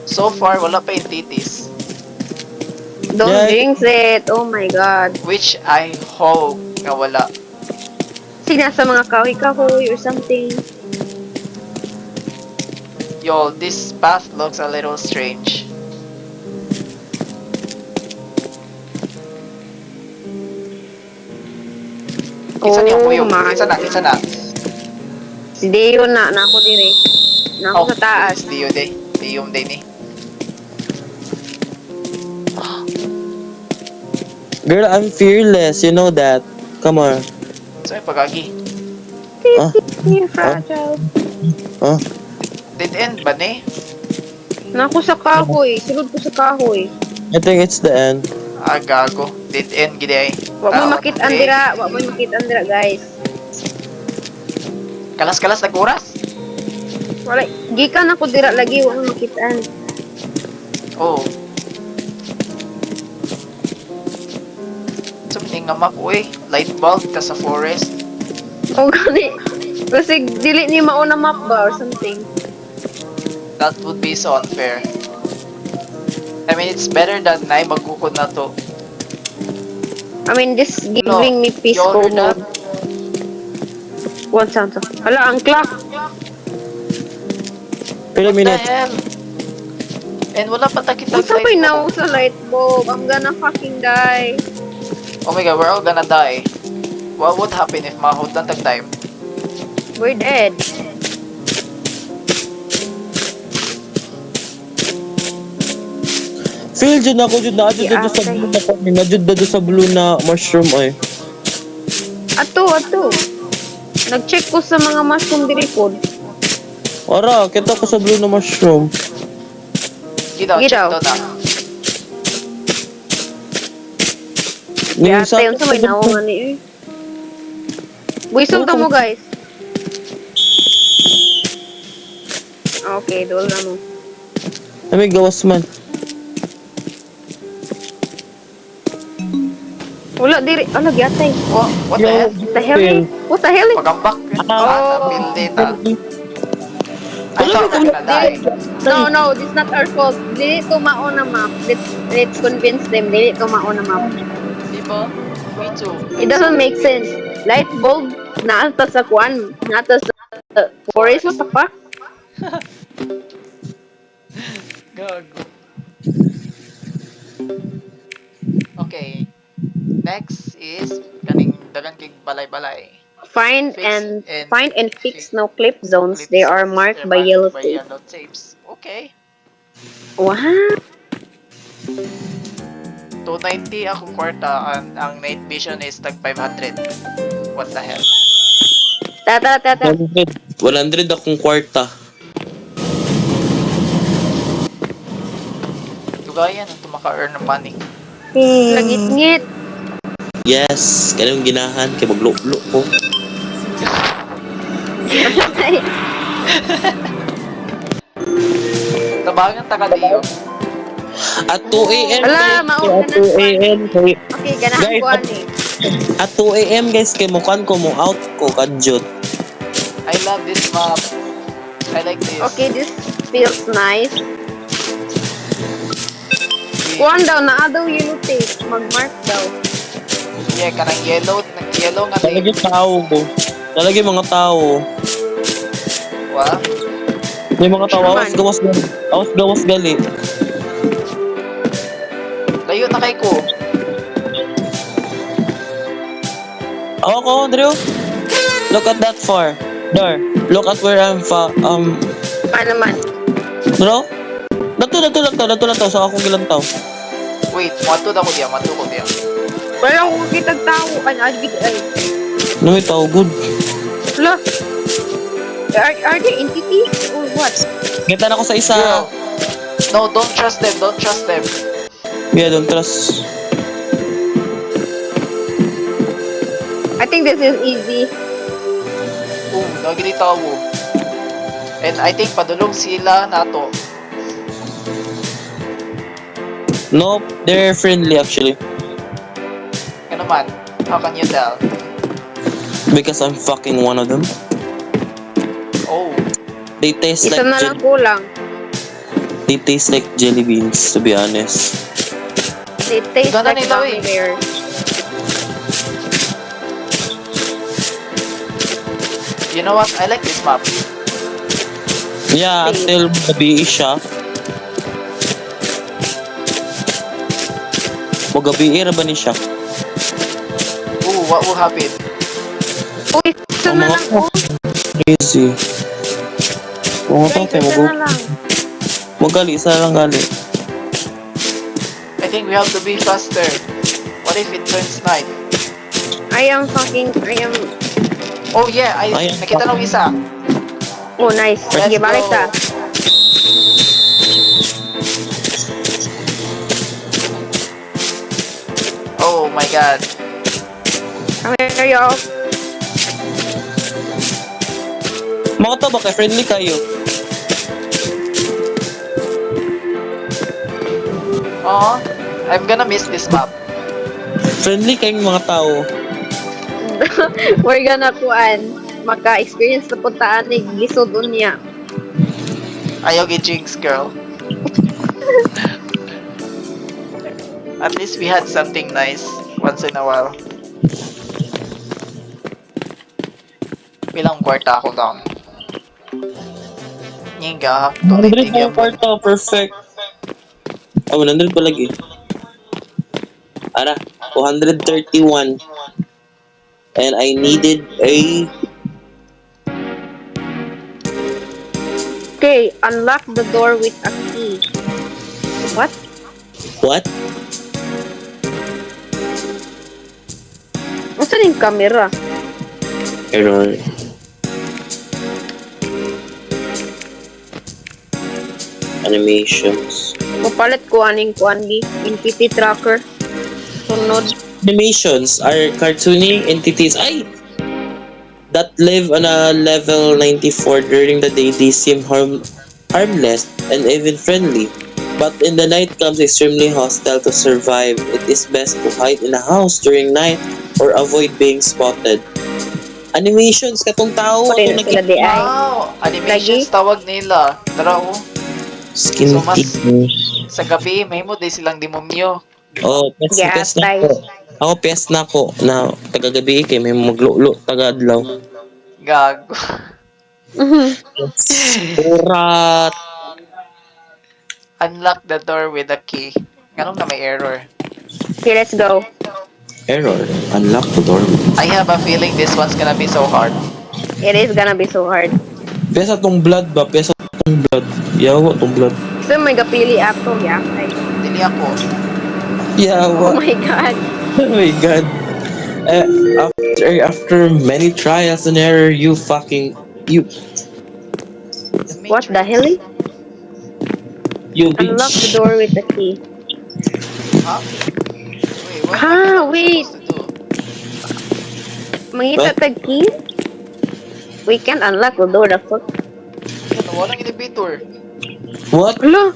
So far, wala pa yung titis. Don't Yeah. jinx it. Oh my God. Which I hope na wala. Kasi nasa mga kahoy-kahoy or something. Yo, this path looks a little strange. Isa niyo Oh kuyo. my. Isa na. Si Deo na ako dire. Na ako sa taas. Dio day. Dio day ni. Girl, I'm fearless. You know that. Come on. So, yung pagagi. Ah. You're fragile. Huh? Dead end ba ni? Na ako sa kahoy. Sulod ko sa kahoy. I think it's the end. Ah, gago. Dead end, gidi ay. Wa Ah, mo makit andira. Wa mo makit andira, guys. Kalas-kalas nag-oras? Wala. Gikan ako dira lagi. Wa mo makitaan. Oo. Something nga mak, uy. Light bulb ka sa forest. O gani. Kasi dili ni mauna map ba or something. That would be so unfair. I mean, it's better than na magkukod na to. I mean, this giving me you peaceful heard that? mode. One sound. Hala, ang clock. Wait a What the minute. hell? And wala pa takit What's up now sa light bulb? I'm gonna fucking die. Oh my god, we're all gonna die. What would happen if mahod lang tag-time? We're dead. Feel jud ako jud na jud sa blue na kami. Na jud dado sa blue na mushroom ay. Ato. Nag-check ko sa mga mushroom diri pod. Ora, kita ko sa blue na mushroom. Gitaw, check Gitaw. to na. Yata yun sa may naungan ni eh. Buisog ta mo guys. Okay, dol na mo. May gawas man. Wala diri. Ano gyatay? Oh, what the hell? What the hell? What the hell? Pagambak. Oh. Napindi ta. I thought we're gonna die. No, this is not our fault. Dili to mao na map. Let's convince them. Dili to mao na map. Diba? Me too. It doesn't make sense. Light bulb naata sa kuan, naata sa forest mo pa. Gago. Okay. Next is kaning dagang kig balay-balay. Find Fix and fix no clip zones. They are marked by yellow tape. yellow tapes. Okay. Wow. 290 akong kwarta ang night vision is tag 500. What the hell? Tata. 100 akong kwarta. Tugayan ang tumaka-earn ng money. Langit-ngit. Yes, kanang ginahan kay maglo-lo ko. Tabangan ta kadiyo. At 2 AM. Wala, mauna At na. 2 AM. kay- Okay, ganahan Guys, ko ani. At 2 AM guys, kay mukan ko mo out ko kadjot. I love this map. I like this. Okay, this feels nice. Kuan daw na daw yellow tape. Mag-mark daw. Yeah, kanang yellow nga Talagi tape. tao ko. Talagi mga tao. Wa? May mga tao awas gawas gali. Layo na kay ko. Ako, Drew. Look at that far. There. Look at where I'm Ano man? Bro? Nato lang to sa akong gilang tao. Wait, matud ako diya, Wala ko kitag tao. Ay. Ano may tao good? Wala. Are they entities or what? Kita na ko sa isa. Girl. No, don't trust them. Yeah, don't trust. I think this is easy. Nagili tawo. And I think padulong sila nato. Nope, they're friendly actually. Ano man? How can you tell? Because I'm fucking one of them. Oh, They taste Isa na lang like kulang. they taste like jelly beans, to be honest. They taste Gana like nila, gummy eh. bears. you know what? I like this map. Yeah, until gabi siya. Gabi ra ba ni siya? Ooh, what will happen? Uy, isa Ang na mga lang. Oh, crazy. Kung guys, ito kayo, isa na lang. magali, isa lang gali. I think we have to be faster. What if it turns night? I am. Oh yeah, Ayan. nakita nung isa. Oh, nice. Sige, Let's balik go. ta. Oh my god. Come here, y'all. Mga to ba kay friendly kayo? Oh, I'm gonna miss this map. Friendly kayong mga tao. We're gonna maka-experience na puntaan ni Gisod unya. Ayaw gi-jinx, girl. At least we had something nice once in a while. Bilang kwarta ako down. Nyinga, 100 mga kwarta, perfect. Ah, 100 pa lagi. Ara, 231. And I needed a... Okay, unlock the door with a key. What? What? Saan yung camera? Error. Animations. Mapalit ko aning kuanli. Entity tracker. Sunod. Animations are cartooning entities. Ay! live on a level 94 during the day, they seem harmless and even friendly. But in the night comes extremely hostile to survive. It is best to hide in a house during night or avoid being spotted. Animations, katong tao, Pati atong na sila di ay. Wow! Animations tawag nila. Tara oh. skin So, mas- figures. Sa gabi, may mo din silang demonyo. Oh, pes na Gatay. ko. Ako, pes na ko na tagagabi kay may maglulo tagadlaw. Gago. Urat. Unlock the door with a key. Ganun na may error. Okay, let's go. Error. Unlock the door. I have a feeling this one's gonna be so hard. It is gonna be so hard. Pesa tong blood ba? Pesa tong blood. Yawa tong blood. So, may gapili ako. Gatay. Dili ako. Oh Yawa. my God. Oh my god. After many trials and error, you. What the hell? You Unlock the bitch. door with the key. Ha? Wait, what Ah, am I wait. supposed to do? Mangita What? tag key? We can unlock the door. The fuck? Yan, walang elevator. What? Hello?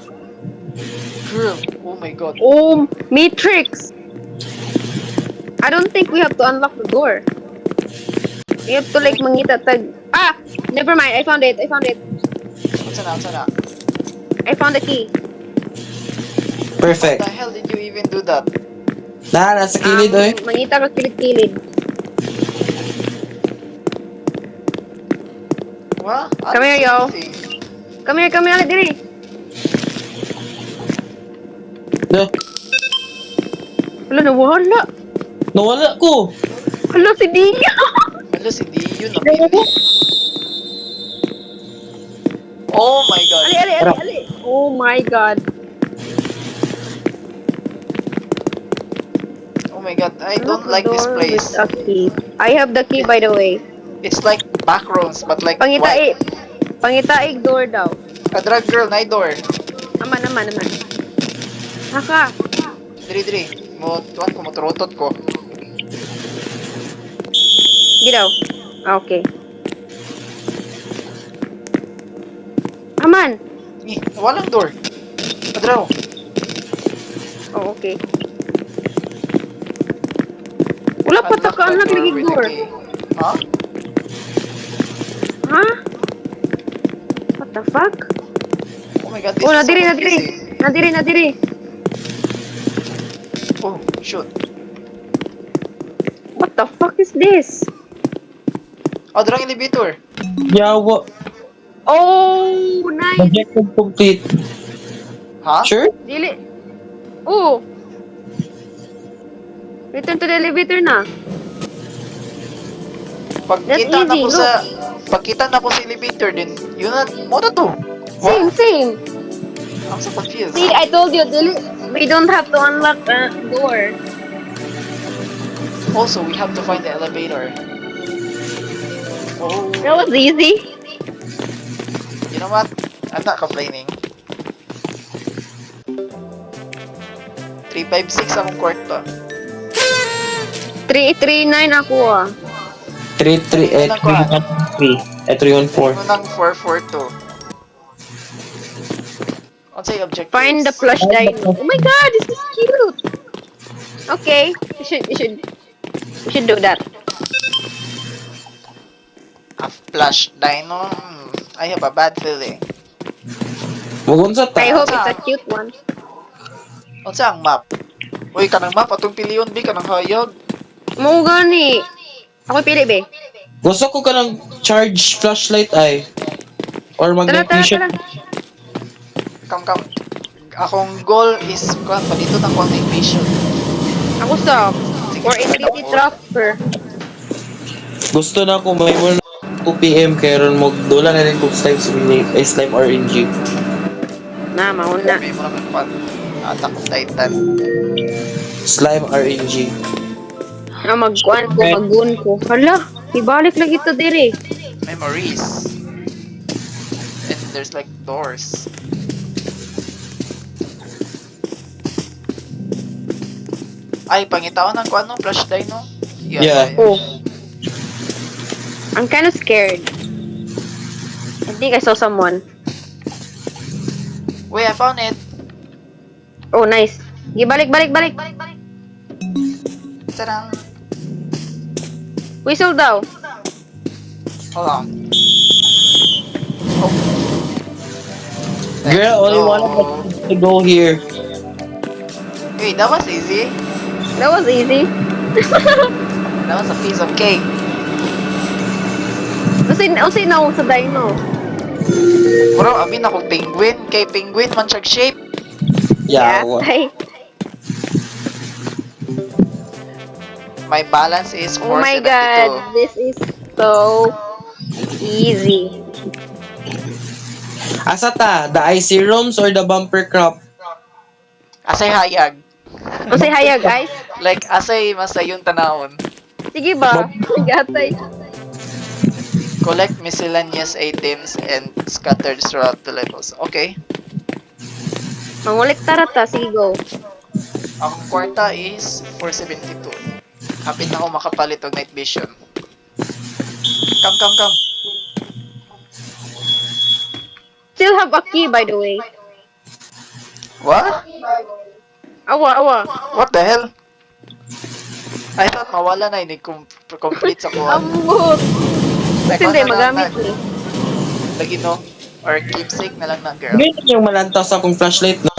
Girl, oh my god. Oh, Matrix. I don't think we have to unlock the door. We have to like mangita tag. Ah, never mind. I found it. What's na? I found the key. What Perfect. the hell did you even do that? Nasa kilid oy. Mangita ka kilid-kilid. What? Come here, yo. Come here, diri. No. Hala, nawala. Nawala ko. Hala, si Dia. Hello, si Dio na pili. Oh my god. Ali. Oh my God. Oh my god, I don't Unlock like the this door place. with a key. I have the key, by the way. It's like backrooms, but like white. Pangitaig door daw. A drug girl, night door. Aman. Haka. Diri. Tuwan ko, moturotot ko. Gidaw. Okay. Aman. Walang door. Padraw. Oh, okay. Wala pa ta ka Unlock the lagi with door. the key. Ha? Ha? What the fuck? Oh my god, this Oh, is so nadiri. confusing. Nadiri. Oh, shoot. What the fuck is this? Oh, drang elevator. Yawa. Oh, nice. Objective complete. Ha? Sure? Dili. Oh. Return to the elevator na. Pagkita na easy, ko look. Pagkita na ko sa elevator din, yun na, mo na to. Same. I'm so confused. See, I told you, Dili. We don't have to unlock the door. Also, we have to find the elevator. Oh, That was easy. you know what? I'm not complaining. 356 akong kwarto. 339 ako ah. 3-3. 3-1-4. Unang 442. What's the objective? Find the plush dino. Oh my god, this is cute. Okay, you should do that. A flash dino? I have a bad feeling. Mugunsa ta. I hope it's a cute one. What's ang map? Uy, kanang map, atong piliyon, bi, kanang hayag. Mo gani. Ako pili be. Gusto ko ka ng charge flashlight ay. Or Tara. magnetation. Kam. Akong goal is, kuhan pa dito ng contact vision. Ako sa for infinity transfer. Gusto na ko may mo 2 PM kaya ron magdula na rin kung slime RNG. Na, mauna. Sabi mo naman pa, Attack of Titan. Slime RNG. Magkuhan ko, magun ko. Hala, ibalik lang ito dire. Memories. And there's like doors. Ay, pangitawan ng kuano, flash dino? Yeah. Oh. I'm kind of scared. I think I saw someone. Wait, I found it. Oh, nice. Sige, balik. Tarang. Whistle daw. Hold on. Oh. Girl, only one of us to go here. Wait, that was easy. That was easy. That was a piece of cake. Usin na ako sa dino. Bro, abi na ko penguin. Kay penguin man siyag shape. Yeah. Ay. My balance is 472. Oh my god, this is so easy. Asa ta? The icy rooms or the bumper crop? Asay hayag. Usin hayag, guys. Like, asay masayong tanawon. Sige ba? Gatay. Collect miscellaneous items and scattered throughout the levels. Okay. Mangulik tarata. Sige, go. Ang kwarta is 472. Kapit na ako makapalit og night vision. Come. Still have a key, by the way. What? Awa. What the hell? I thought mawala na ini complete sa kuha. Ambot. Hindi, magamit ni. Lagi no? Or keepsake na lang na, girl. Ganito yung malantas akong flashlight na.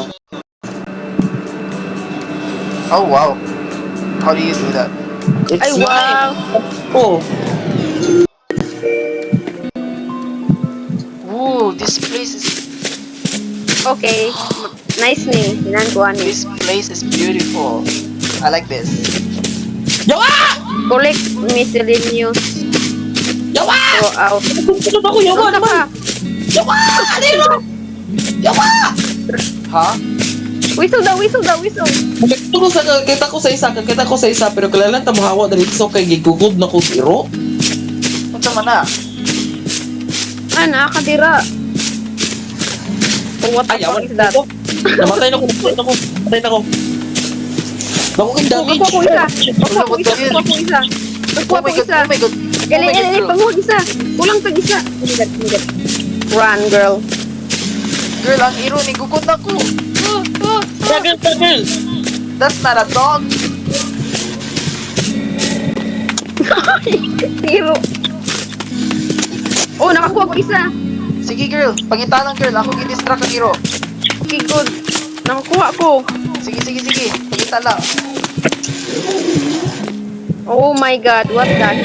Oh, wow. How do you do that? It's Ay, wow. Oh. Ooh, this place is Okay. Nice ni. Ginagawa ni. this place is beautiful. I like this. Yawa! Collect miscellaneous. Yawa! Throw out. Ano ba ako? Yawa Ano naman! ka? Yawa! Ano? Yawa! Huh? Whistle daw. Kita ko sa isa, pero kailangan tamahawa dali so kay gigugod na ko tiro. Unsa man na? Nakakadira. Oh, what the fuck is that? Namatay na ko. Naku kang damage. Nakuha ko isa. Oh my god. Gali, panguhag isa. Kulang tag isa. Umigat. Run, girl. Girl, ang hero ni gugod na ko. Girl. That's not a dog. Zero. Oh, nakakuha ko isa. Sige girl, pangitanang girl, ako gi-distract ang hero. Okay, good. Nakakuha ko. Sige. Pangita lang. Oh my god, what the heck?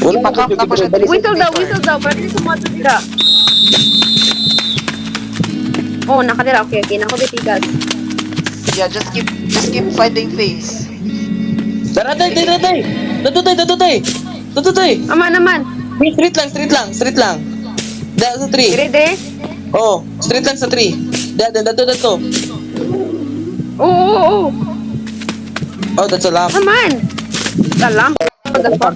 Ipakamp na ko siya. Whistle daw. Para di sumatira. Oh, nakadira. Okay. Nakabitigas. Yeah, just keep finding things. Daratay. Aman. Straight lang. Da sa 3. Dire. Oh, straight lang sa 3. Dato. Oo. Oh, that's a lamp. Aman. Talam. What the fuck?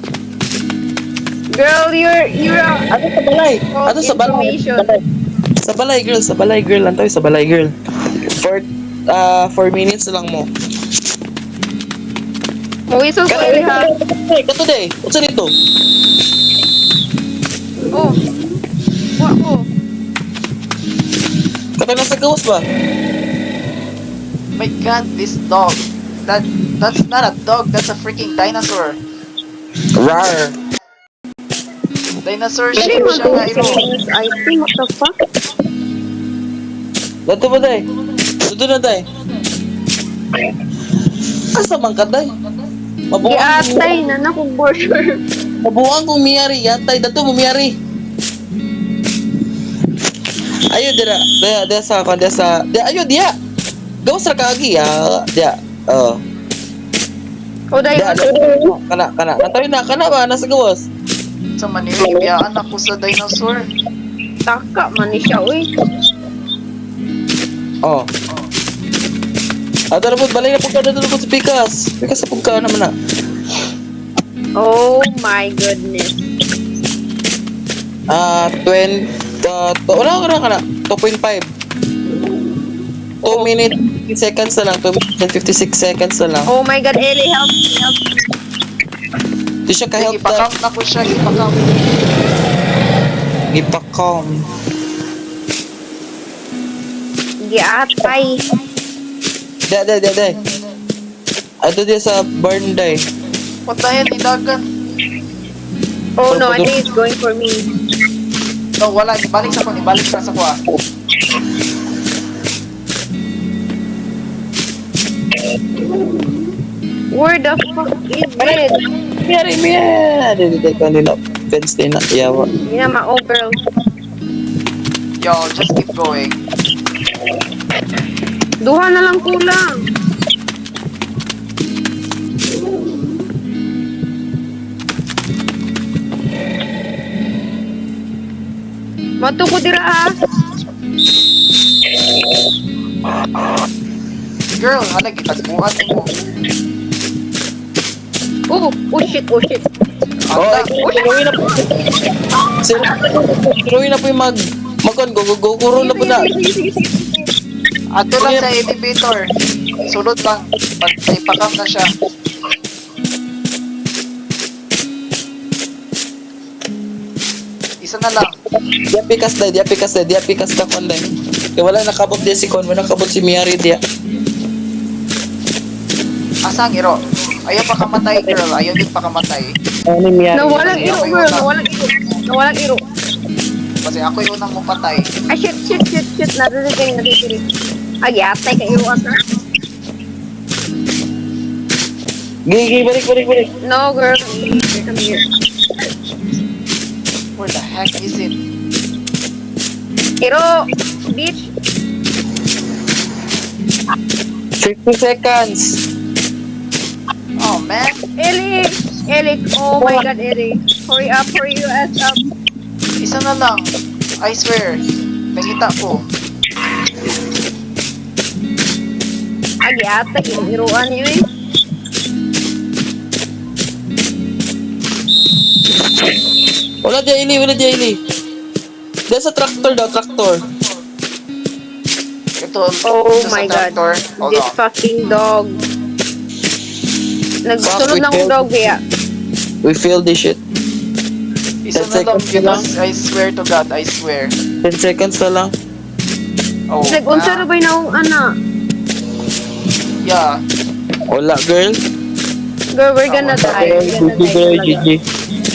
Girl, you're Ato sa balay. Information. Sa balay, girl. Antoy, sa balay, girl. For 4 minutes na lang mo. Whistle ko ha. Kato day. Unsa nito? Oh. Kuha ko. Kato na sa gawas ba? My god, this dog. That's not a dog, that's a freaking dinosaur. Rar. Dinosaur Pwede shape mo siya nga hero. I think, what the fuck? Dato ba day? Dato na day. Asa man ka day? Iatay na na kung border. Mabuang kong miyari. Yatay. Dato mo miyari. Ayo dira. Dia sa. Ayo dia. Gawas ra kaagi dia. Oh. O dahil Dia. Kana. Kana ba nasa gawas? Sa manilibiyaan ako sa dinosaur. taka man ni siya, uy. Oh. Ada rabot balay na pagka dito sa Pikas. Pikas sa pagka naman na. Oh my goodness. 20 wala ka na 2.5. 2 minutes 50 seconds na lang. 2 minutes and 56 seconds na lang. Oh my god, Ellie, help me. Di siya ka-help na. Ipakam na ko siya, ipakam. Ipakam. Giatay. Day. Ato dia sa barn day. What the hell, nidagan? Oh no, I think it's going for me. No, wala, ibalik sa ko ah. Where the fuck is it? Miya. Dito kanina. Fence din na. Yawa. Hindi na ma-over. Yo, just keep going. Duha na lang kulang. Mato ko dira ha. Girl, halag itagbuhan mo. Oh shit. Oh, tuloy na po. Sir, tuloy na po yung magkon. Go. Kuro na po na. Ato lang sa elevator. Sulod lang. Pag ipakam na siya. Isa na lang. Dia pikas ka kon lang. Kaya wala nakabot dia si Kon, wala nakabot si Miari dia. Asang iro? Ayaw pa kamatay, girl. Ayaw din pa kamatay. Ano ni Miari? Nawalang iro, girl. Nawalang iro. Kasi ako yung unang mapatay. Ah, shit. Natitirik. Ah, giatay ka iro asa. Gigi, balik. No, girl. Come here. Where the heck is it? Iro, bitch. 50 seconds. Oh, man. Ellie. Oh my god, Ellie. Hurry your ass up. Isa na lang. I swear. Nakita ko. Ah, giatay. Iruan niyo eh. Wala dia ini. Dia sa tractor. Ito, Oh ito sa my god. tractor. Hold This on. fucking dog. Nagsunod ng dog kaya. We feel this shit. Isa 10 na lang. seconds lang. I swear to God. I swear. 10 seconds na lang. Oh, Unsa ra bay naong ana? Yeah. Wala, girl. Girl, we're gonna die. We're gonna die talaga.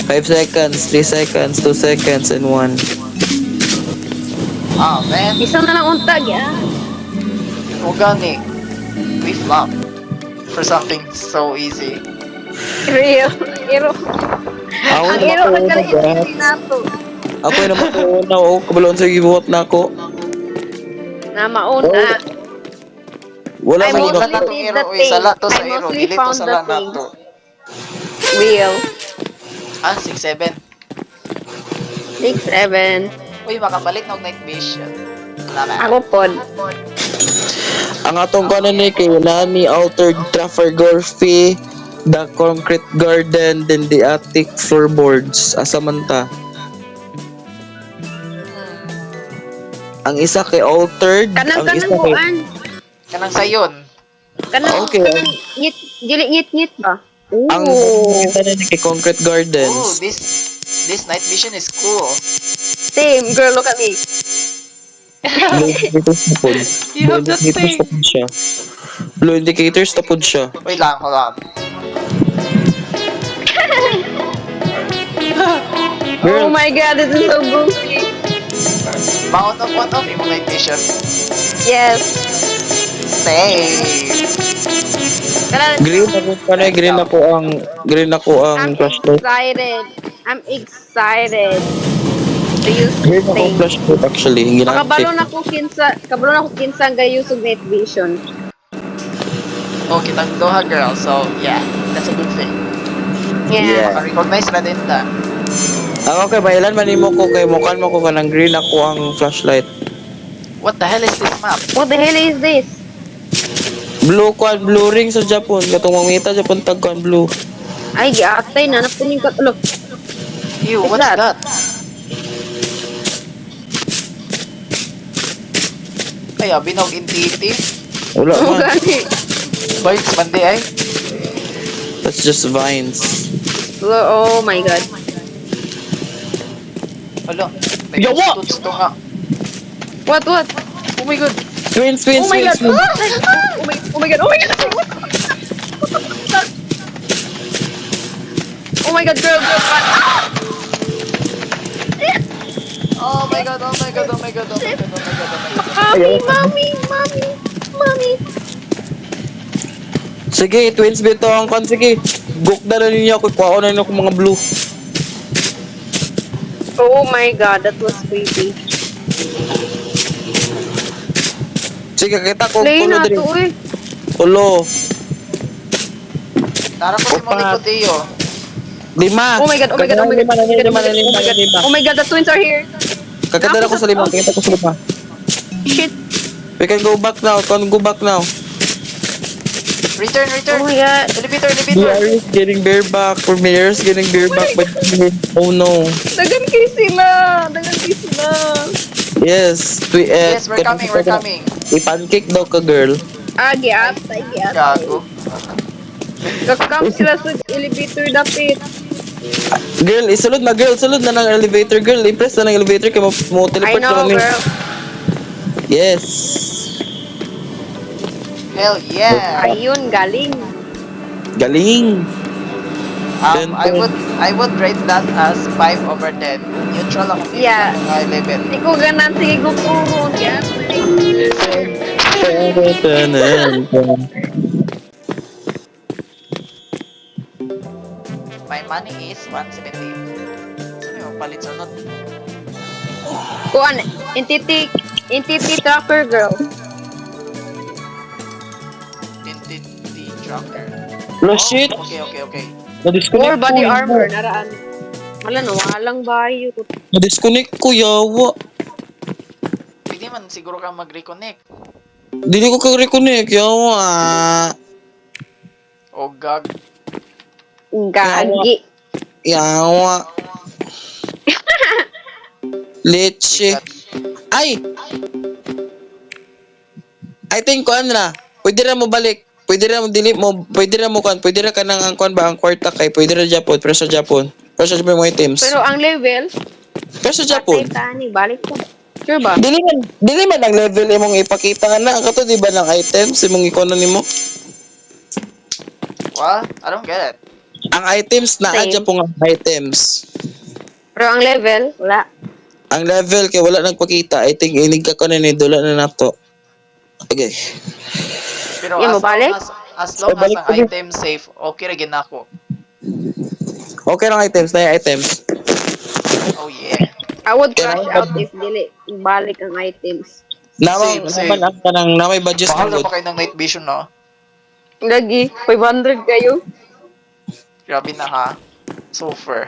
5 seconds, 3 seconds, 2 seconds, and 1. Ah, man. Isa na lang untag ya. Organic. We flop. For something so easy. Real. Iro. Ako Ang na iro makuha ka na, hindi nato. Ako na makuha na. Oh, kabalon sa gibuhat na ako. Na mauna. Wala I man Mostly mostly iba. na itong did iro. the Uy, sala to thing. sa I iro. mostly Dili to found sala the na thing. to. Real. Ah, 6-7. 6-7. Uy, makabalik na og night vision. Wala na. Ako pod. Ang atong kanan ni kay Nani Altered Trafalgar Fee, The Concrete Garden, then the Attic Floorboards. Asa man ta? Ang isa kay Altered, ang isa kay... Buan. Kanang sayon. Okay. Ngit ba? Ang kanan ni kay Concrete Oh, Gardens. this night vision is cool. Same, girl, look at me. Blue indicators na po. You have that thing. siya. Blue indicators na po siya. Wait lang, hold on. Oh my god, this is so goofy. Mount of what of imong night vision. Yes. Save. Green ako ang I'm flashlight. excited to use Green this ako ang thing. flashlight actually. Kabalo na ko kinsa ang gayusog night vision. Oh, kitang doha, girl. So, yeah. That's a good thing. Yeah. Maka-recognize na din ta. Ako kay Bailan manimo ko kay mukan mo ko kanang green ako ang flashlight. What the hell is this map? What the hell is this? Blue ring sa Japan. Katong mamita Japan tagkuan blue. Ay, giatay na napuning ka. Look. Ew, What's what's that? that? Kaya, binog intiity. Wala Oh, man. gani. Vibes, bandi ay. That's just vines. Oh my god. Hala, may Yawa! prostitutes to nga. What? Oh my god. Twins. Oh my god. Oh my god. Oh my god. Oh my god, girl. Oh my god. Mommy. Sige, twins bito ang kon. Sige. Gukda na ninyo ako. Kuha na ninyo ako mga blue. Oh my god, that was creepy. Sige, kita ko. Play Tulo na diri. to eh. Tulo. Tara ko si Opa. Monico Teo. 5. Oh my god. Lima. Oh my god, the twins are here. Kakadala ko sa 5. Kakita ko sa 5. Shit. We can go back now. Can go back now. Return. Oh my god. Elevator. Mira is getting bareback. Mira is getting bareback. But oh no. Dagan kayo sila. Yes. Yes, we're coming. I-pancake daw ka, girl. Giat. Gago. Kakam sila sa elevator dapit. Girl, isulod na, girl. Sulod na ng elevator, girl. I-press na ng elevator kaya mo I teleport know, naman. girl. Yes. Hell yeah. Ayun, galing. Galing. I would rate that as 5/10. Neutral ako dito Yeah. sa mga 11. Hindi ko ganan. Sige, go puro. Yan. My money is 170. Saan yung palit sa not? Kuan, entity tracker, girl. Entity tracker. No shit. Okay. Na-disconnect Or body ko, armor, naraan. Wala na, walang bayo. Na-disconnect ko, yawa. Hindi man siguro ka mag-reconnect. Dili ko ka-reconnect, yawa. O gag. Gagi. Yawa. Leche. Ay! I think kuan na. Pwede ra mo balik. Pwede ra mo delete mo. Pwede ra mo kuan. Pwede ra ka nang ang kuan ba ang kwarta kay. Pwede ra Japon. Pero sa Japon. Pero sa Japon mo items. Pero ang level, Pero sa Japon. patay tani, balik ko. Sure ba? Dili man ang level imong ipakita nga na. Kato di ba ng items imong ikono nimo? What? I don't get it. Ang items na Same. adya po nga items. Pero ang level, wala. Ang level kay wala nagpakita. I think inig ka ko na ni dula na nato. Okay. Pero Yan mo, balik? as long as balik ang ko din. item safe, okay ra gid ako. Okay lang items na yung items. Oh yeah. I would Kaya crash naman, out if dili balik ang items. Same. Naman ang kanang na may budget Mahal na na pa kayo ng night vision, no? Lagi, 500 kayo. Grabe na ha. So fair.